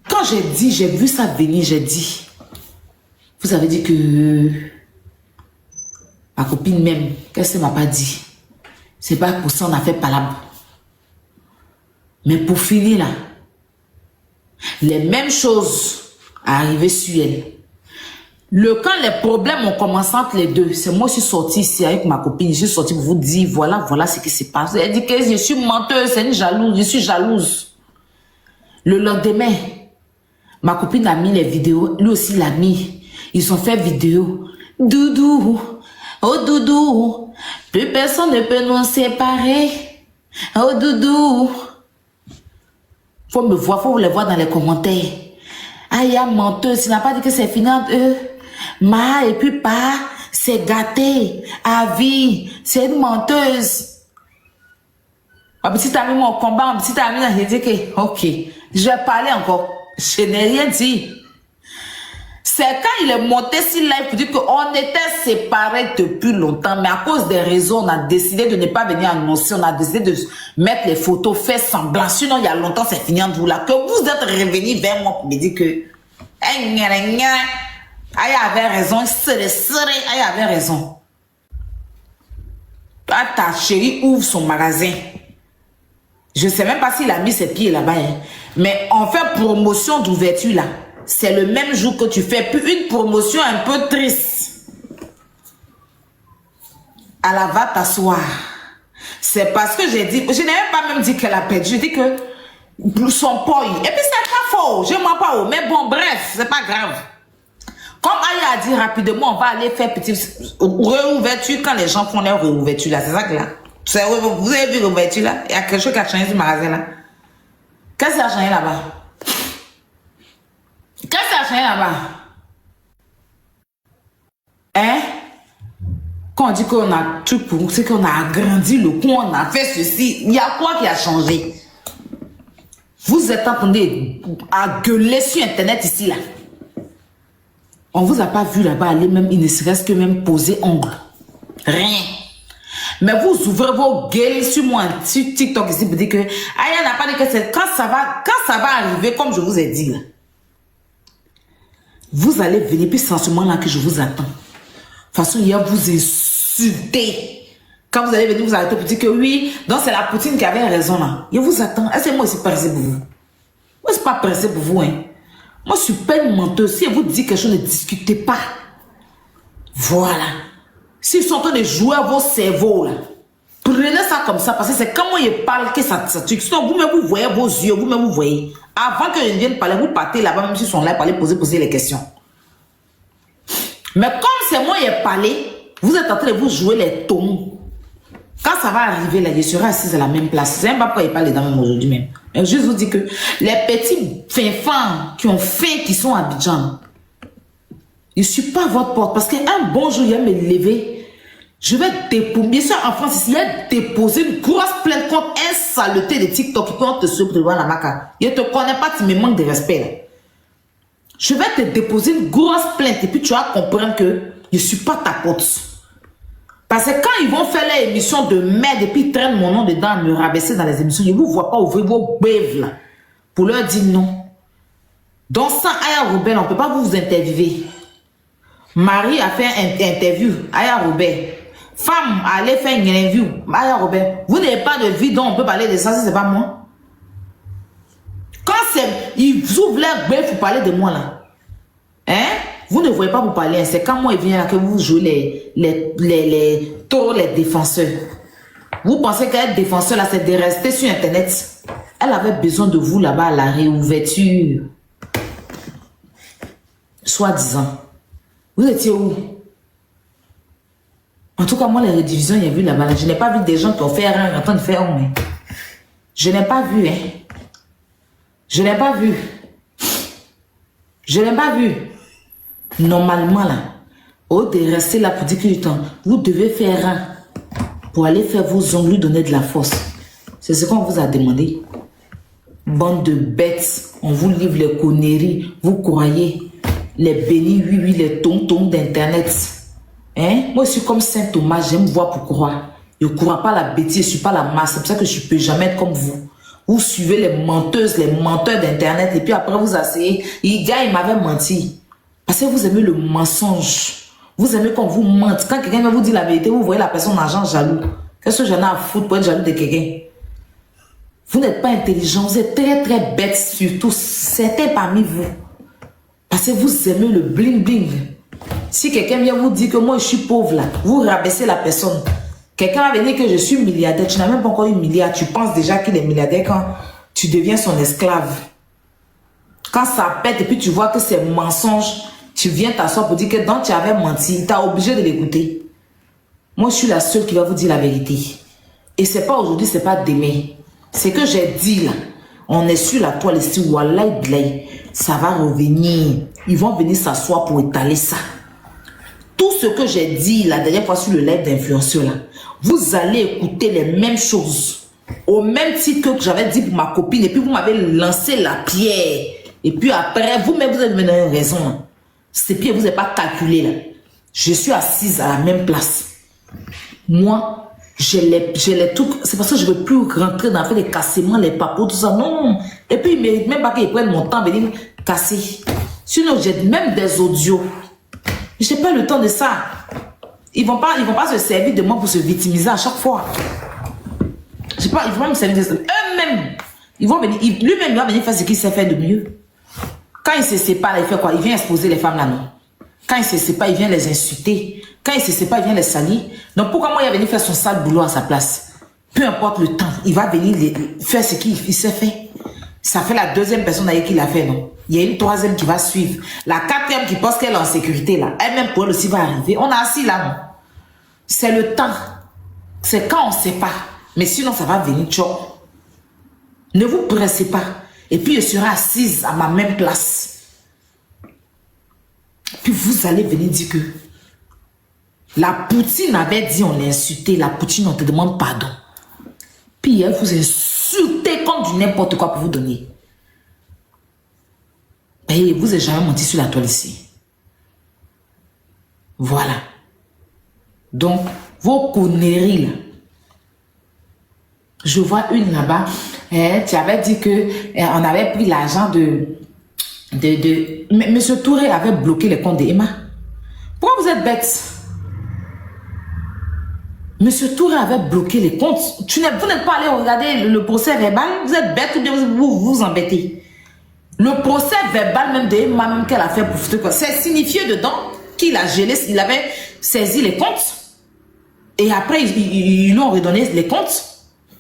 Quand j'ai vu ça venir, j'ai dit, vous avez dit que ma copine même, qu'est-ce qu'elle m'a pas dit? C'est pas pour ça qu'on a fait palabre. Mais pour finir là, les mêmes choses arrivaient sur elle. Quand les problèmes ont commencé entre les deux, c'est moi qui suis sortie ici avec ma copine, je suis sortie pour vous dire, voilà ce qui se passe. Elle dit que je suis menteuse, c'est une jalouse, je suis jalouse. Le lendemain, ma copine a mis les vidéos, lui aussi l'a mis. Ils ont fait vidéo. Doudou, oh doudou, plus personne ne peut nous séparer. Oh doudou. Faut me voir, faut les voir dans les commentaires. Ah, il y a menteuse, il n'a pas dit que c'est fini entre eux. Ma et puis pas, c'est gâté. À vie, c'est une menteuse. Ma petite amie, mon combat, ma petite amie, j'ai dit que, ok, je vais parler encore. Je n'ai rien dit. C'est quand il est monté sur live pour dire qu'on était séparés depuis longtemps, mais à cause des raisons, on a décidé de ne pas venir annoncer, on a décidé de mettre les photos, faire semblant. Sinon, il y a longtemps, c'est fini entre vous là. Que vous êtes revenu vers moi pour me dire que Aïe avait raison, Aïe avait raison. Toi, ta chérie ouvre son magasin. Je ne sais même pas s'il a mis ses pieds là-bas. Hein. Mais on fait promotion d'ouverture là. C'est le même jour que tu fais. Puis une promotion un peu triste. Elle va t'asseoir. C'est parce que j'ai dit, je n'ai même pas même dit qu'elle a perdu. Je dis que son poil. Et puis c'est pas faux. Je ne m'en pas. Mais bon, bref, c'est pas grave. Comme Aya a dit rapidement, on va aller faire petite réouverture quand les gens font leur réouverture là. C'est ça que là. Vous avez vu réouverture là? Il y a quelque chose qui a changé ce magasin là. Qu'est-ce qui a changé là-bas? Qu'est-ce qui a changé là-bas? Hein? Quand on dit qu'on a tout pour, c'est qu'on a agrandi le coin, on a fait ceci. Il y a quoi qui a changé? Vous êtes en train de gueuler sur Internet ici là. On vous a pas vu là-bas aller même, il ne serait-ce que même poser ongle. Rien. Mais vous ouvrez vos gueules sur moi, sur TikTok ici, pour dire que, Aya n'a pas dit que c'est quand ça va arriver, comme je vous ai dit là. Vous allez venir, puis c'est en ce moment-là que je vous attends. De toute façon, hier, vous insultez. Quand vous allez venir, vous arrêtez pour dire que oui, donc c'est la Poutine qui avait raison là. Je vous attends. Est-ce que moi, je suis pressé pour vous? Moi, je suis pas pressé pour vous, hein. Moi, je suis pas une menteuse. Si elle vous dit quelque chose, ne discutez pas. Voilà. S'ils sont en train de jouer à vos cerveaux, là, prenez ça comme ça, parce que c'est quand moi je parle que ça tue. Sinon, vous-même, vous voyez vos yeux, vous-même, vous voyez. Avant que je ne vienne parler, vous partez là-bas, même s'ils sont là, pour aller poser les questions. Mais comme c'est moi qui ai parlé, vous êtes en train de vous jouer les tons. Quand ça va arriver, là, je serai assise à la même place. C'est même pas pourquoi il parle dedans même aujourd'hui même. Mais juste vous dire que les petits fins qui ont faim, qui sont à Abidjan, je ne suis pas à votre porte. Parce qu'un bon jour, il va me lever. Je vais déposer. Bien sûr, en France, il y a déposé une grosse plainte contre un saleté de TikTok qui peut te suivre devant la maca. Je ne te connais pas, tu me manques de respect. Là. Je vais te déposer une grosse plainte et puis tu vas comprendre que je ne suis pas ta pote. Parce que quand ils vont faire leur émission de merde et puis ils traînent mon nom dedans, me rabaisser dans les émissions, ils ne vous voient pas ouvrir vos bèves là pour leur dire non. Donc sans Aya Robert, on ne peut pas vous interviewer. Marie a fait une interview, Aya Robert. Femme allait faire une interview, Aya Robert. Vous n'avez pas de vie dont on peut parler de ça, si ce n'est pas moi. Quand ils ouvrent leur bœuf pour parler de moi là. Hein? Vous ne voyez pas vous parler, c'est quand moi il vient là que vous jouez les taureaux, les défenseurs. Vous pensez qu'être défenseur, là, c'est de rester sur Internet. Elle avait besoin de vous là-bas à la réouverture. Soi-disant. Vous étiez où? En tout cas, moi, les redivisions, il y a vu là-bas. Je n'ai pas vu des gens qui ont fait rien en train de faire un. Je n'ai pas vu, hein. Je n'ai pas vu. Je n'ai pas vu. Normalement, là, au lieu de rester là pour dire que du temps, vous devez faire un pour aller faire vos ongles, lui donner de la force. C'est ce qu'on vous a demandé. Bande de bêtes, on vous livre les conneries, vous croyez les bénis, oui, oui, les tontons d'internet. Hein? Moi, je suis comme Saint Thomas, j'aime voir pour croire. Je ne crois pas la bêtise, je ne suis pas la masse, c'est pour ça que je ne peux jamais être comme vous. Vous suivez les menteuses, les menteurs d'internet, et puis après vous asseyez, il m'avait menti. Parce que vous aimez le mensonge. Vous aimez qu'on vous mente. Quand quelqu'un va vous dire la vérité, vous voyez la personne en argent jaloux. Qu'est-ce que j'en ai à foutre pour être jaloux de quelqu'un? Vous n'êtes pas intelligent, vous êtes très très bête, surtout certains parmi vous. Parce que vous aimez le bling bling. Si quelqu'un vient vous dire que moi je suis pauvre là, vous rabaissez la personne. Quelqu'un va venir que je suis milliardaire, tu n'as même pas encore eu milliard, tu penses déjà qu'il est milliardaire quand tu deviens son esclave. Quand ça pète et puis tu vois que c'est mensonge, tu viens t'asseoir pour dire que donc tu avais menti, tu es obligé de l'écouter. Moi je suis la seule qui va vous dire la vérité. Et c'est pas aujourd'hui, c'est pas demain. C'est que j'ai dit là, on est sur la toile ici, wallahi blay, ça va revenir. Ils vont venir s'asseoir pour étaler ça. Tout ce que j'ai dit la dernière fois sur le live d'influenceur là, vous allez écouter les mêmes choses. Au même titre que j'avais dit pour ma copine, et puis vous m'avez lancé la pierre. Et puis après, vous-même, vous avez donné raison. Ces pierres, vous n'avez pas calculé là. Je suis assise à la même place. Moi, j'ai les trucs. C'est parce que je ne veux plus rentrer dans les cassements, les papos, tout ça. Non. Et puis, ils ne méritent même pas qu'ils prennent mon temps, venir casser. Sinon, j'ai même des audios. Je n'ai pas le temps de ça. Ils vont pas se servir de moi pour se victimiser à chaque fois. Je sais pas, ils vont même me servir de ça. Eux-mêmes, ils vont venir, lui-même, il va venir faire ce qu'il sait faire de mieux. Quand il se sépare, il fait quoi? Il vient exposer les femmes là, non? Quand il se sépare, il vient les insulter. Quand il se sépare, il vient les salir. Donc pourquoi moi, il va venir faire son sale boulot à sa place? Peu importe le temps, il va venir faire ce qu'il sait faire. Ça fait la deuxième personne d'ailleurs qui l'a fait, non? Il y a une troisième qui va suivre. La quatrième qui pense qu'elle est en sécurité, là. Elle-même, pour elle aussi, va arriver. On a assis là, non? C'est le temps. C'est quand on ne sait pas. Mais sinon, ça va venir, tchou. Ne vous pressez pas. Et puis, je serai assise à ma même place. Puis, vous allez venir dire que la Poutine avait dit, on l'a insulté. La Poutine, on te demande pardon. Puis, elle vous insultez comme du n'importe quoi pour vous donner. Et vous n'avez jamais menti sur la toile ici. Voilà. Donc, vos conneries là. Je vois une là-bas. Tu avais dit que on avait pris l'argent Monsieur Touré avait bloqué les comptes d'Emma. Pourquoi vous êtes bête? Monsieur Touré avait bloqué les comptes. Vous n'êtes pas allé regarder le procès verbal. Vous êtes bête ou bien vous embêtez. Le procès verbal même d'Emma, même qu'elle a fait pour foutre, c'est signifié dedans qu'il a gelé, il avait saisi les comptes. Et après, ils lui ont redonné les comptes.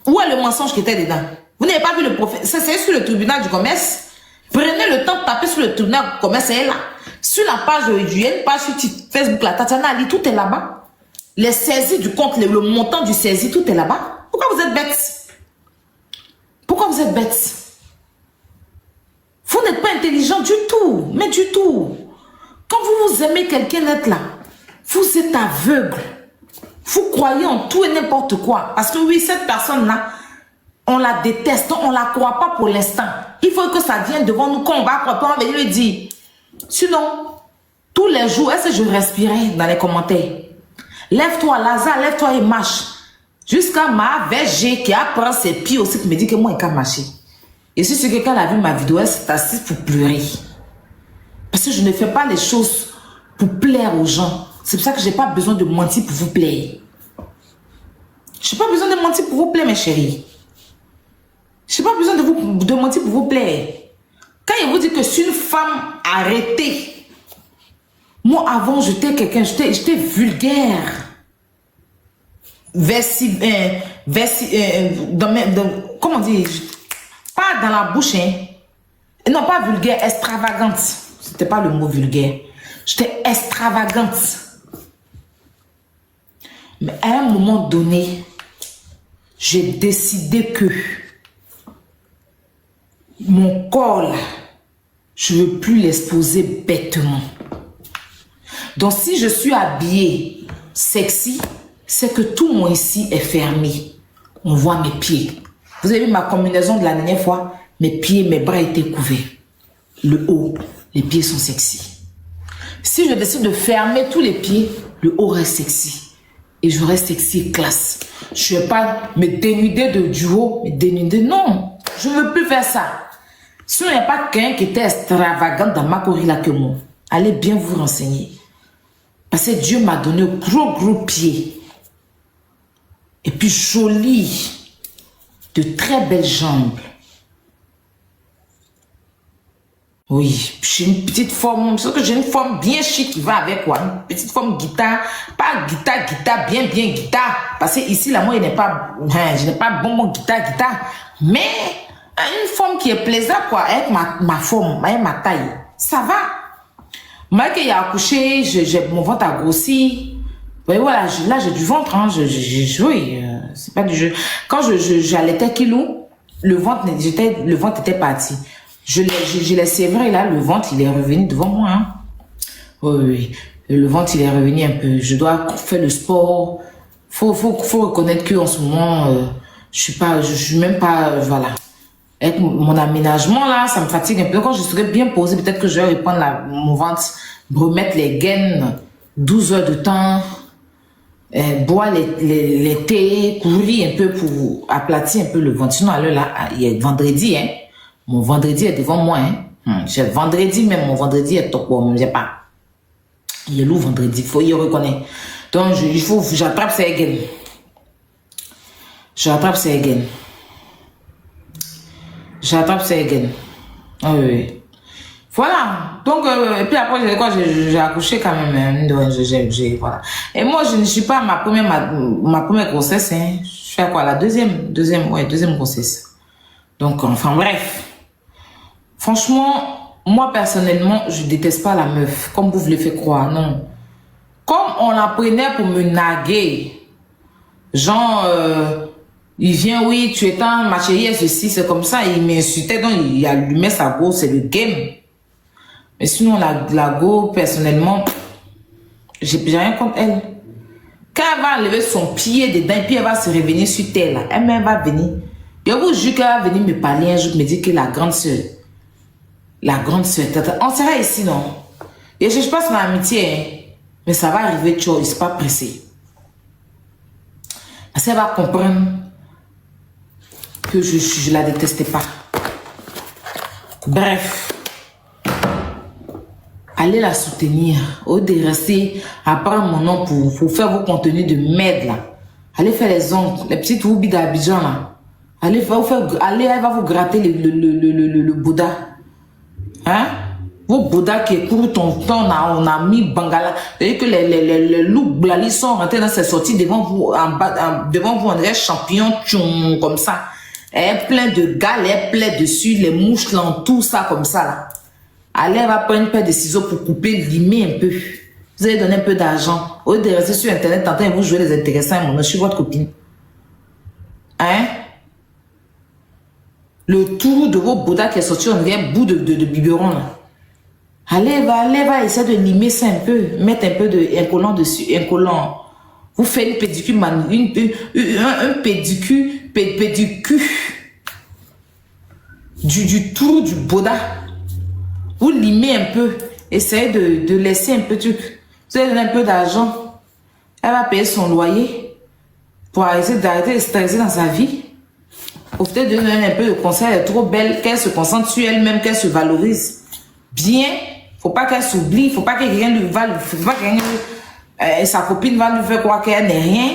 Où est le mensonge qui était dedans? Vous n'avez pas vu le prophète? C'est sur le tribunal du commerce. Prenez le temps de taper sur le tribunal du commerce, c'est là. Sur la page du page sur Facebook, la Tatiana Ali, tout est là-bas. Les saisies du compte, le montant du saisi, tout est là-bas. Pourquoi vous êtes bête? Pourquoi vous êtes bête? Vous n'êtes pas intelligent du tout, mais du tout. Quand vous aimez quelqu'un d'être là, vous êtes aveugle. Vous croyez en tout et n'importe quoi. Parce que oui, cette personne-là, on la déteste, on ne la croit pas pour l'instant. Il faut que ça vienne devant nous, qu'on va croire, on va venir lui dire. Sinon, tous les jours, est-ce que je respirais dans les commentaires? Lève-toi, Lazare, lève-toi et marche. Jusqu'à ma VG qui apprend ses pieds aussi, qui me dit que moi, il can marcher. Et si quelqu'un a vu ma vidéo, elle s'est assise pour pleurer. Parce que je ne fais pas les choses pour plaire aux gens. C'est pour ça que je n'ai pas besoin de mentir pour vous plaire. Je n'ai pas besoin de mentir pour vous plaire, mes chéris. Je n'ai pas besoin de mentir pour vous plaire. Quand il vous dit que je suis une femme arrêtée, moi avant j'étais quelqu'un, j'étais vulgaire. comment on dit, pas dans la bouche, hein. Non, pas vulgaire, extravagante. C'était pas le mot vulgaire. J'étais extravagante. Mais à un moment donné, j'ai décidé que mon corps, là, je ne veux plus l'exposer bêtement. Donc, si je suis habillée sexy, c'est que tout mon ici est fermé. On voit mes pieds. Vous avez vu ma combinaison de la dernière fois? Mes pieds, mes bras étaient couverts. Le haut, les pieds sont sexy. Si je décide de fermer tous les pieds, le haut reste sexy. Et je reste sexy et classe. Je ne vais pas me dénuder du haut, me dénuder. Non, je ne veux plus faire ça. Si il n'y a pas quelqu'un qui était extravagant dans ma corrida que moi, allez bien vous renseigner. Parce que Dieu m'a donné un gros pied. Et puis joli. De très belles jambes. Oui, j'ai une petite forme, sauf que j'ai une forme bien chic qui va avec quoi. Une petite forme guitare, pas guitare, bien guitare. Parce que ici, là, moi, je n'ai pas bon guitare, mais une forme qui est plaisante, quoi, avec ma forme, avec ma taille. Ça va. Moi, qu'il y a accouché, mon ventre a grossi. Oui, voilà, là, j'ai du ventre, hein, oui, c'est pas du jeu. Quand j'allaitais Kilo, le ventre était parti. Je l'ai sévré, là, le ventre, il est revenu devant moi, hein. Oui, le ventre, il est revenu un peu. Je dois faire le sport. Faut reconnaître qu'en ce moment, je suis même pas, voilà. Avec mon aménagement, là, ça me fatigue un peu. Quand je serai bien posée, peut-être que je vais reprendre mon ventre, remettre les gaines, 12 heures de temps, boire les thés, courir un peu pour aplatir un peu le ventre. Sinon, alors là, il y a vendredi, hein. Mon vendredi est devant moi, hein. Vendredi même, mon vendredi est top. Bon, je sais pas. Il est lourd vendredi, il faut y reconnaître. Donc, j'attrape ces gaines. J'attrape ces gaines. Ah oui. Voilà. Donc, et puis après, j'ai accouché quand même. Voilà. Et moi, je ne suis pas ma première grossesse, hein. Je suis à quoi? La deuxième grossesse. Donc, enfin, bref. Franchement, moi, personnellement, je déteste pas la meuf, comme vous voulez faire croire, non. Comme on la prenait pour me naguer. Genre, il vient, oui, tu es un ma chérie, ceci, c'est comme ça, il m'insultait, donc il allumait sa go, c'est le game. Mais sinon, la go, personnellement, j'ai rien contre elle. Quand elle va enlever son pied dedans, puis elle va se revenir sur terre, là, elle va venir. Je vous jure qu'elle va venir me parler un jour, me dire que la grande soeur, on sera ici, non? Et je passe ma amitié, hein, mais ça va arriver, tu vois, il ne pas pressé. Parce qu'elle va comprendre que je la détestais pas. Bref. Allez la soutenir. Au lieu de rester à prendre mon nom pour faire vos contenus de merde, là. Allez faire les ongles, les petites roubilles d'Abidjan, là. Elle va vous gratter le Bouddha. Hein? Vos Bouddha qui courent ton temps, on a mis Bangala. Vous voyez que les loups blalis sont rentrés dans ces sorties devant vous, on dirait champion, comme ça. Elle plein de gales, elle plein dessus, les mouches là, tout ça comme ça là. Allez, elle va prendre une paire de ciseaux pour couper, limer un peu. Vous allez donner un peu d'argent. Au lieu de rester sur internet, tentez vous jouer les intéressants, je suis votre copine. Hein? Le tour de vos Bouddha qui est sorti, on dirait bout de biberon là. Allez, va essayer de limer ça un peu. Mettre un peu un collant dessus, un collant. Vous faites une pédicure, un pédicure du tour du Bouddha. Vous limez un peu. Essayez de laisser un peu de truc. Vous allez donner un peu d'argent. Elle va payer son loyer pour essayer d'arrêter de stresser dans sa vie. Ou peut-être de donner un peu de conseil. Elle est trop belle, qu'elle se concentre sur elle-même, qu'elle se valorise bien. Faut pas qu'elle s'oublie. Faut pas que quelqu'un lui va, sa copine va lui faire croire qu'elle n'est rien.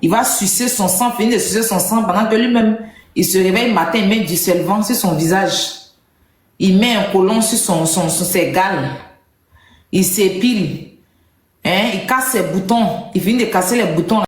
Il va sucer son sang, finir de sucer son sang pendant que lui-même, il se réveille le matin, il met du solvant sur son visage. Il met un collant sur ses gales. Il s'épile. Hein? Il casse ses boutons. Il finit de casser les boutons.